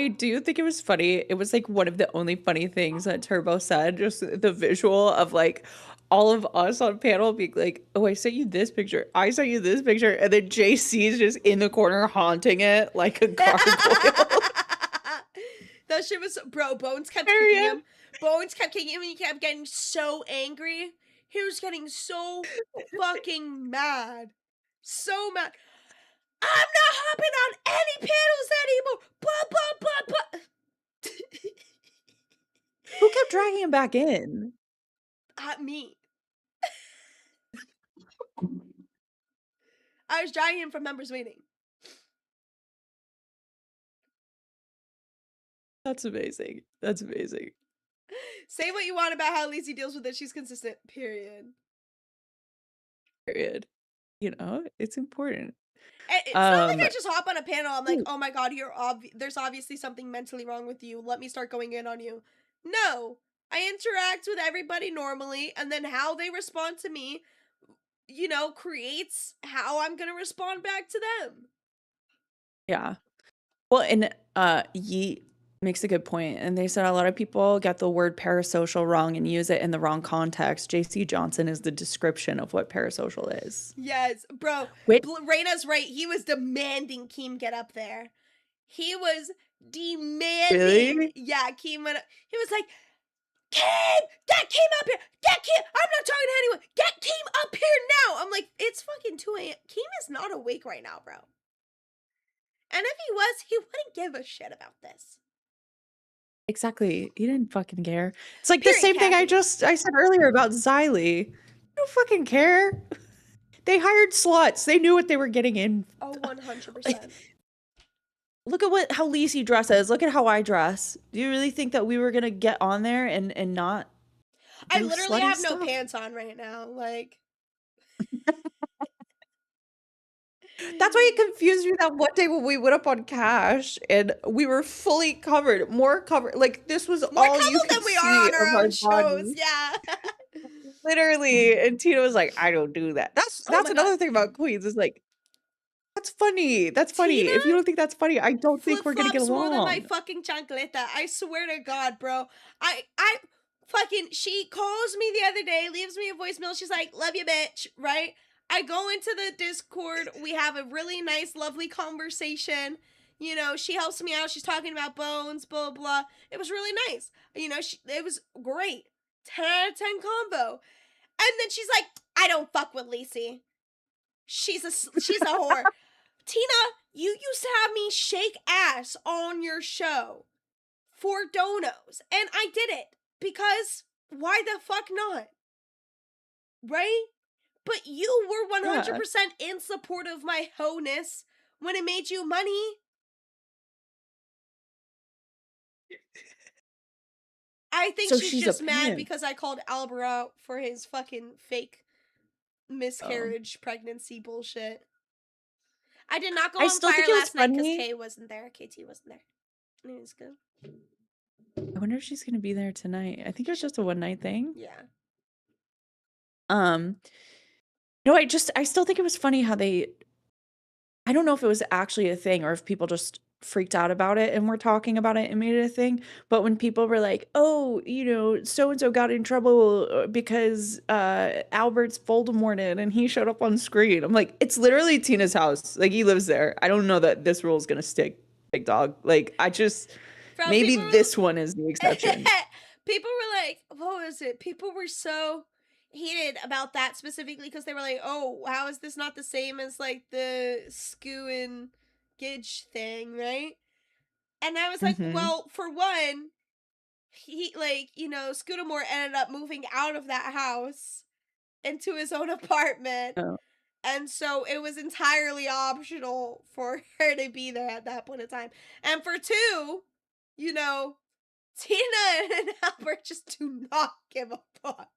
do think it was funny. It was like one of the only funny things that Turbo said, just the visual of like all of us on panel being like, oh, I sent you this picture. I sent you this picture. And then JC's just in the corner haunting it like a gargoyle. That shit was, bro, Bones kept kicking him. Bones kept kicking him and he kept getting so angry. He was getting so fucking mad. So mad. I'm not hopping on any panels anymore. Blah, blah, blah, blah. Who kept dragging him back in? Me. I was dragging him from members meeting. That's amazing. That's amazing. Say what you want about how Lacey deals with it. She's consistent. Period. It's important. It's not like I just hop on a panel. I'm like, oh my god, there's obviously something mentally wrong with you. Let me start going in on you. No, I interact with everybody normally, and then how they respond to me, creates how I'm gonna respond back to them. Yeah. Well, and Yeet makes a good point. And they said a lot of people get the word parasocial wrong and use it in the wrong context. JC Johnson is the description of what parasocial is. Yes, bro. Raina's right. He was demanding Keem get up there. He was demanding. Really? Yeah, Keem went up. He was like, Keem! Get Keem up here! Get Keem! I'm not talking to anyone! Get Keem up here now! I'm like, it's fucking 2 a.m. Keem is not awake right now, bro. And if he was, he wouldn't give a shit about this. Exactly. He didn't fucking care. It's like the Period, same thing I Kathy. said earlier about Xylee. I don't fucking care. They hired sluts. They knew what they were getting in. Oh, 100%. Look at how Lacey dresses. Look at how I dress. Do you really think that we were gonna get on there and not I do literally slutty have no stuff? pants on right now. Like, That's why it confused me that one day when we went up on Cash and we were fully covered, more covered. Like this was more all you covered could than we see are on of our our own shows. bodies. Yeah. Literally. And Tina was like, I don't do that. That's Oh my another God. thing about Queens is like, that's funny. That's funny. Tina If you don't think that's funny, I don't think we're gonna get flip-flops more than my along. fucking chancleta. I swear to God, bro. I fucking, she calls me the other day, leaves me a voicemail. She's like, love you, bitch, right? I go into the Discord. We have a really nice, lovely conversation. You know, she helps me out. She's talking about bones, blah, blah. It was really nice. You know, it was great. 10 out of 10 combo. And then she's like, I don't fuck with Lacey. She's a whore. Tina, you used to have me shake ass on your show for donos, and I did it because why the fuck not? Right? But you were 100% in support of my ho-ness when it made you money. I think So she's she's a just mad pimp. because I called Albert out for his fucking fake miscarriage pregnancy bullshit. I did not go I on still fire think it was last night because funny. Kay wasn't there. KT wasn't there. It was good. I wonder if she's gonna be there tonight. I think it was just a one night thing. Yeah. No, I still think it was funny how I don't know if it was actually a thing or if people just freaked out about it and were talking about it and made it a thing. But when people were like, oh, so and so got in trouble because Albert's Voldemorted and he showed up on screen. I'm like, it's literally Tina's house. Like he lives there. I don't know that this rule is gonna stick, big dog. Like Bro, maybe this one is the exception. People were like, what was it? People were so heated about that specifically because they were like, oh, how is this not the same as like the Scoo and Gidge thing, right? And I was like, well, for one, he Scudamore ended up moving out of that house into his own apartment. Oh. And so it was entirely optional for her to be there at that point in time. And for two, Tina and Albert just do not give a fuck.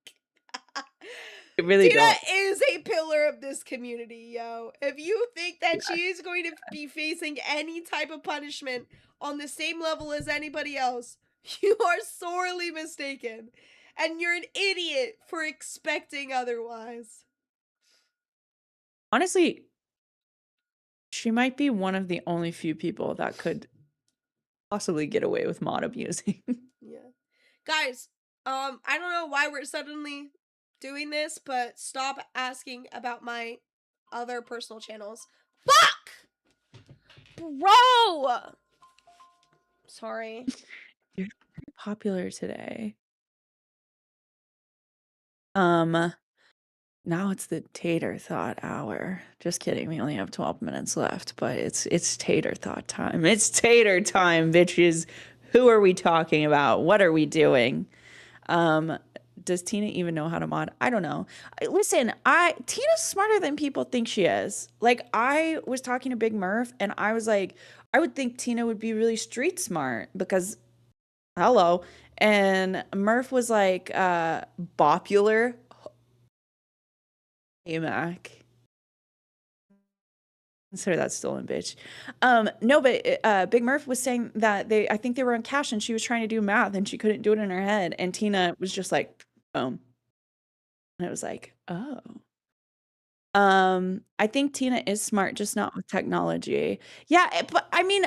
They really Tina don't. is a pillar of this community, yo. If you think that she is going to be facing any type of punishment on the same level as anybody else, you are sorely mistaken. And you're an idiot for expecting otherwise. Honestly, she might be one of the only few people that could possibly get away with mod abusing. Yeah. Guys, I don't know why we're suddenly doing this, but stop asking about my other personal channels. Fuck! Bro! Sorry. You're very popular today. Now it's the tater thought hour. Just kidding. We only have 12 minutes left, but it's tater thought time. It's tater time, bitches. Who are we talking about? What are we doing? Does Tina even know how to mod? I don't know. Listen, Tina's smarter than people think she is. Like I was talking to Big Murph and I was like, I would think Tina would be really street smart because hello. And Murph was like, popular. Hey, Mac. Consider that stolen, bitch. No, but Big Murph was saying that I think they were on Cash and she was trying to do math and she couldn't do it in her head. And Tina was just like, boom. And it was like, oh. I think Tina is smart, just not with technology. Yeah, but I mean,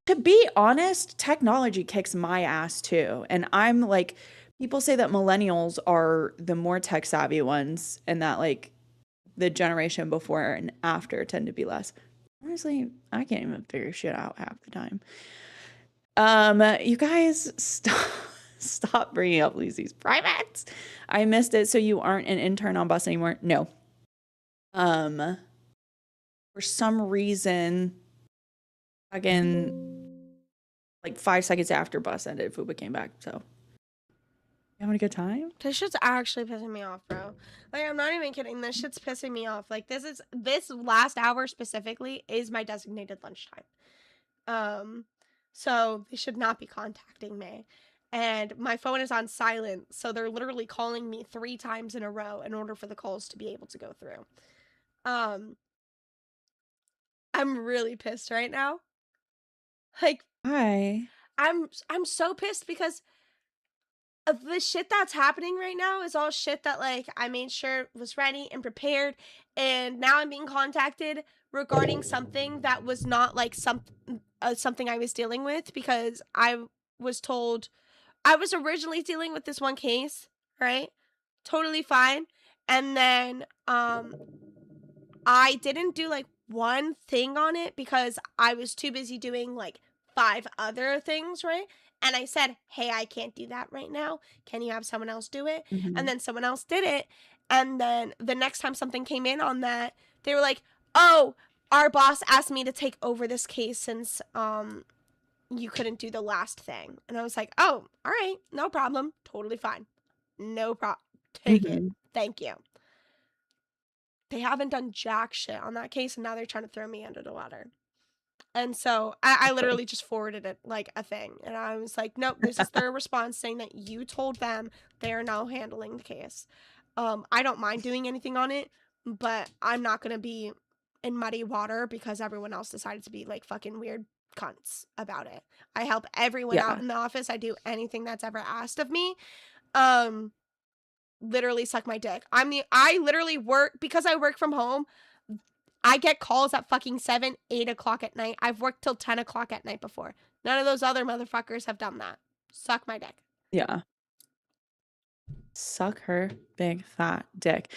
to be honest, technology kicks my ass too. And I'm like, people say that millennials are the more tech savvy ones and that like the generation before and after tend to be less. Honestly, I can't even figure shit out half the time. You guys stop bringing up Lucy's privates. I missed it. So you aren't an intern on Bus anymore? No. For some reason, Fucking like 5 seconds after bus ended, Fupa came back. So you having a good time? This shit's actually pissing me off, bro. Like, I'm not even kidding. This shit's pissing me off. Like, this last hour specifically is my designated lunchtime. So they should not be contacting me. And my phone is on silent, so they're literally calling me 3 times in a row in order for the calls to be able to go through. I'm really pissed right now. Like, Why? I'm so pissed because of the shit that's happening right now is all shit that, like, I made sure was ready and prepared, and now I'm being contacted regarding something that was not like something I was dealing with, because I was told I was originally dealing with this one case, right? Totally fine. And then I didn't do like one thing on it because I was too busy doing like 5 other things, right? And I said, "Hey, I can't do that right now. Can you have someone else do it?" And then someone else did it. And then the next time something came in on that, they were like, "Oh, our boss asked me to take over this case since you couldn't do the last thing." And I was like, "Oh, all right, no problem. Totally fine. No problem. Take it. Thank you." They haven't done jack shit on that case, and now they're trying to throw me under the water. And so I literally just forwarded it like a thing. And I was like, "Nope, this is their response saying that you told them they are now handling the case." I don't mind doing anything on it, but I'm not going to be in muddy water because everyone else decided to be like fucking weird cunts about it. I help everyone out Yeah. in the office. I do anything that's ever asked of me. Literally suck my dick. I literally work because I work from home. I get calls at fucking 7, 8 o'clock at night. I've worked till 10 o'clock at night before. None of those other motherfuckers have done that. Suck my dick. Yeah. Suck her big fat dick.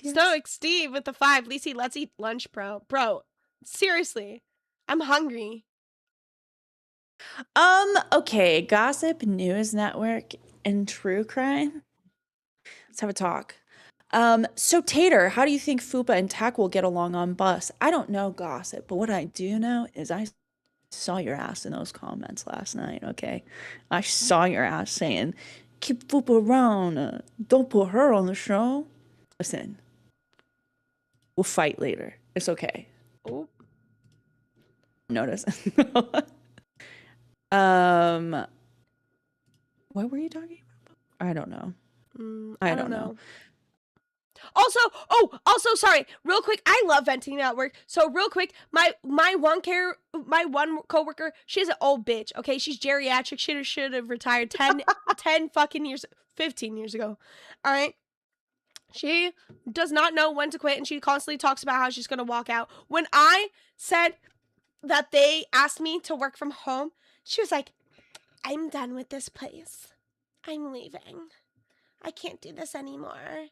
Stoic Steve with the 5. Lacey, let's eat lunch, bro. Bro, seriously. I'm hungry. Okay, Gossip News Network and True Crime. Let's have a talk. So Tater, how do you think Fupa and Tech will get along on bus? I don't know, Gossip, but what I do know is I saw your ass in those comments last night, okay? I saw your ass saying, "Keep Fupa around, don't put her on the show." Listen, we'll fight later. It's okay. Oh. Notice. What were you talking about? I don't know. I don't know. Also, sorry, real quick, I love venting at work. So real quick, my one coworker, she's an old bitch, okay? She's geriatric. She should have retired 10 fucking years, 15 years ago. All right? She does not know when to quit, and she constantly talks about how she's going to walk out. When I said that they asked me to work from home, she was like, "I'm done with this place. I'm leaving. I can't do this anymore."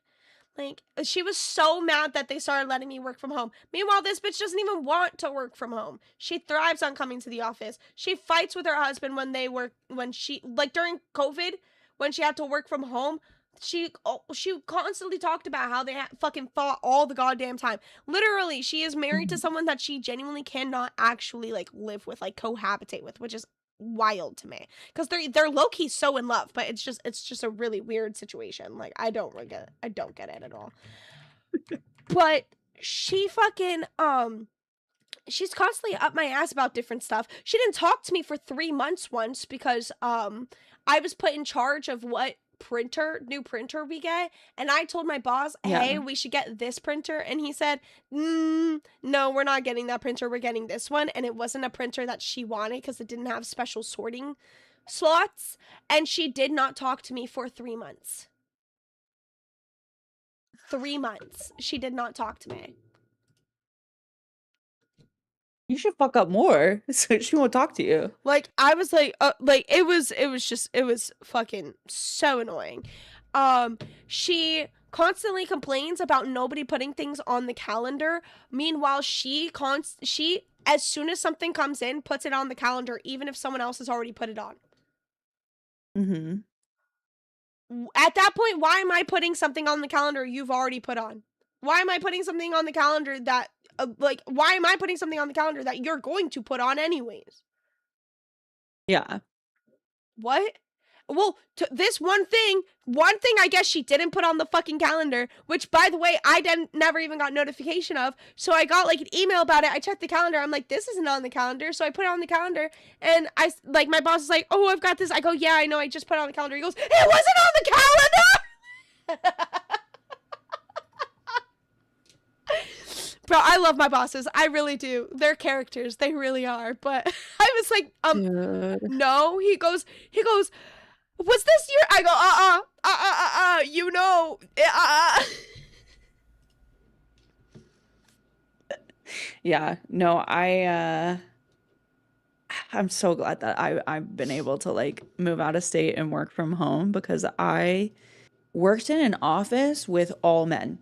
Like, she was so mad that they started letting me work from home. Meanwhile, this bitch doesn't even want to work from home. She thrives on coming to the office. She fights with her husband when she, like, during COVID, when she had to work from home, she constantly talked about how they fucking fought all the goddamn time. Literally, she is married to someone that she genuinely cannot actually, like, live with, like, cohabitate with, which is wild to me, because they're low-key so in love, but it's just a really weird situation. Like, I don't get it at all. But she fucking she's constantly up my ass about different stuff. She didn't talk to me for 3 months once because I was put in charge of what new printer we get, and I told my boss, "Hey, we should get this printer," and he said, "No, we're not getting that printer, we're getting this one." And it wasn't a printer that she wanted because it didn't have special sorting slots, and she did not talk to me for 3 months. 3 months she did not talk to me. You should fuck up more so she won't talk to you. Like, I was like it was fucking so annoying. She constantly complains about nobody putting things on the calendar. Meanwhile, she as soon as something comes in, puts it on the calendar, even if someone else has already put it on. At that point, why am I putting something on the calendar you've already put on? Why am I putting something on the calendar that, like, why am I putting something on the calendar that you're going to put on anyways? Yeah. What? Well, this one thing I guess she didn't put on the fucking calendar, which, by the way, I never even got notification of. So I got like an email about it. I checked the calendar. I'm like, this isn't on the calendar. So I put it on the calendar, and my boss is like, oh, I've got this. I go, yeah, I know. I just put it on the calendar. He goes, it wasn't on the calendar. Bro, I love my bosses. I really do. They're characters. They really are. But I was like, Dude. no. He goes, was this your? I go, you know, Yeah, no, I'm so glad that I've been able to like move out of state and work from home because I worked in an office with all men.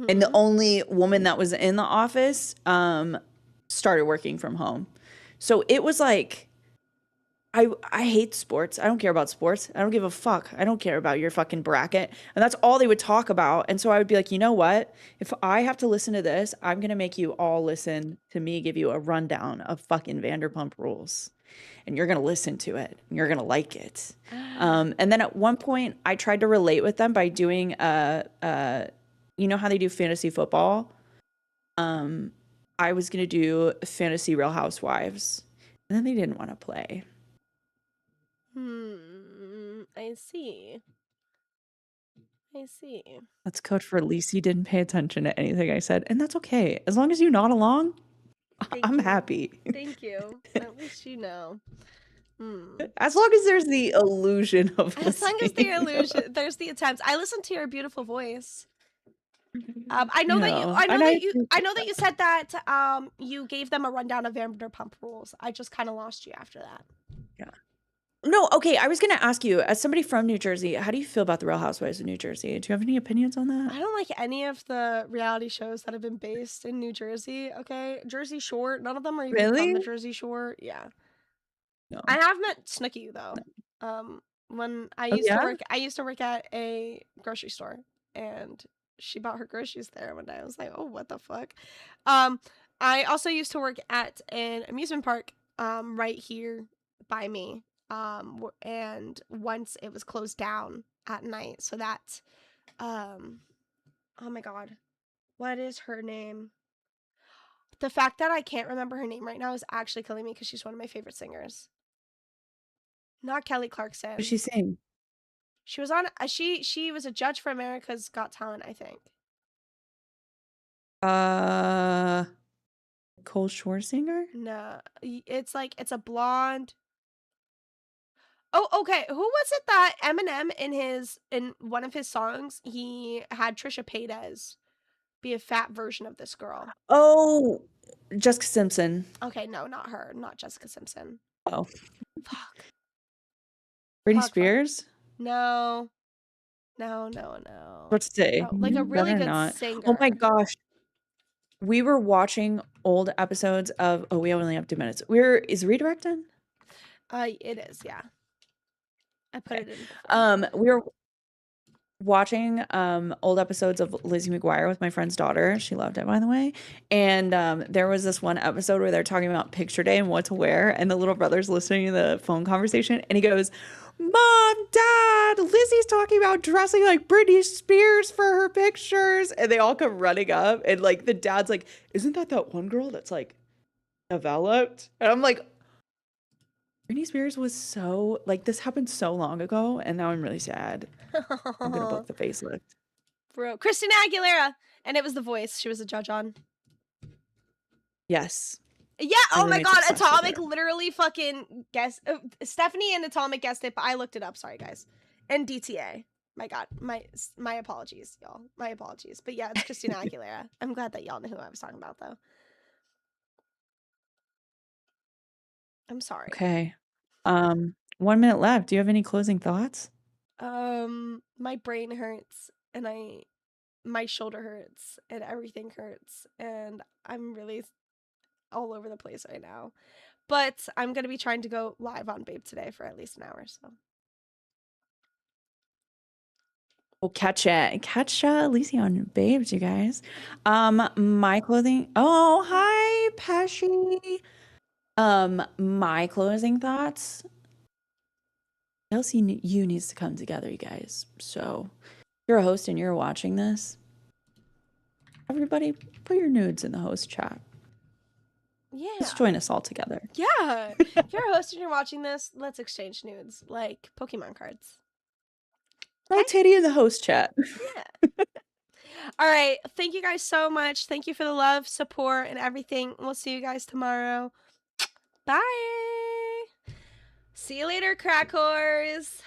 And the only woman that was in the office started working from home. So it was like I hate sports. I don't care about sports. I don't give a fuck. I don't care about your fucking bracket. And that's all they would talk about. And so I would be like, you know what? If I have to listen to this, I'm going to make you all listen to me give you a rundown of fucking Vanderpump Rules. And you're going to listen to it. And you're going to like it. And then at one point, I tried to relate with them by doing, you know how they do fantasy football? I was going to do fantasy Real Housewives. And then they didn't want to play. I see. That's code for Lacey didn't pay attention to anything I said. And that's okay. As long as you nod along, I'm happy. Thank you. At least you know. As long as there's the illusion of As long as the listening. illusion, there's the attempts. I listened to your beautiful voice. I know that you. No, I know and that I you. I know that appreciate you said that. You gave them a rundown of Vanderpump Rules. I just kind of lost you after that. Yeah. No, okay. I was gonna ask you, as somebody from New Jersey, how do you feel about the Real Housewives of New Jersey? Do you have any opinions on that? I don't like any of the reality shows that have been based in New Jersey. Okay, Jersey Shore. None of them are even from the Really? Jersey Shore. Yeah. No. I have met Snooki though. When I Oh used to yeah? work at a grocery store, and she bought her groceries there one day. I was like, oh, what the fuck? I also used to work at an amusement park, right here by me. And once it was closed down at night, so that, oh my god, what is her name? The fact that I can't remember her name right now is actually killing me because she's one of my favorite singers. Not Kelly Clarkson. What is she saying? She was on. She was a judge for America's Got Talent, I think. Cole Schwarzinger? No, it's a blonde. Oh, okay. Who was it that Eminem in one of his songs he had Trisha Paytas be a fat version of this girl? Oh, Jessica Simpson. Okay, no, not her. Not Jessica Simpson. Oh, Fuck. Britney Fuck. Spears? No. No. What's today? No, like a really Better good not. singer. Oh my gosh. We were watching old episodes of we only have 2 minutes. Is redirect in? It is, yeah. I put it in before. We were watching old episodes of Lizzie McGuire with my friend's daughter. She loved it, by the way. And there was this one episode where they're talking about picture day and what to wear, and the little brother's listening to the phone conversation, and he goes, Mom, Dad, Lizzie's talking about dressing like Britney Spears for her pictures. And they all come running up, and like the dad's like, isn't that one girl that's like developed? And I'm like, Britney Spears was so like this happened so long ago, and now I'm really sad. I'm gonna book the facelift. Bro, Christina Aguilera, and it was The Voice. She was a judge on. Yes. Yeah. I'm Oh my really god, obsessed with Atomic her. literally fucking guessed. Stephanie and Atomic guessed it, but I looked it up. Sorry, guys. And DTA. My god, my apologies, y'all. My apologies. But yeah, it's Christina Aguilera. I'm glad that y'all knew who I was talking about, though. I'm sorry. Okay. 1 minute left. Do you have any closing thoughts? My brain hurts, and my shoulder hurts, and everything hurts, and I'm really all over the place right now. But I'm gonna be trying to go live on Babe today for at least an hour, so. We'll catch Lisi on Babes, you guys. My clothing. Oh, hi, Pesci. My closing thoughts. LCU needs to come together, you guys. So, if you're a host and you're watching this, everybody put your nudes in the host chat. Yeah. Let's join us all together. Yeah. If you're a host and you're watching this, let's exchange nudes like Pokemon cards. Throw titty in the host chat. Yeah. All right. Thank you guys so much. Thank you for the love, support, and everything. We'll see you guys tomorrow. Bye. See you later, crack whores.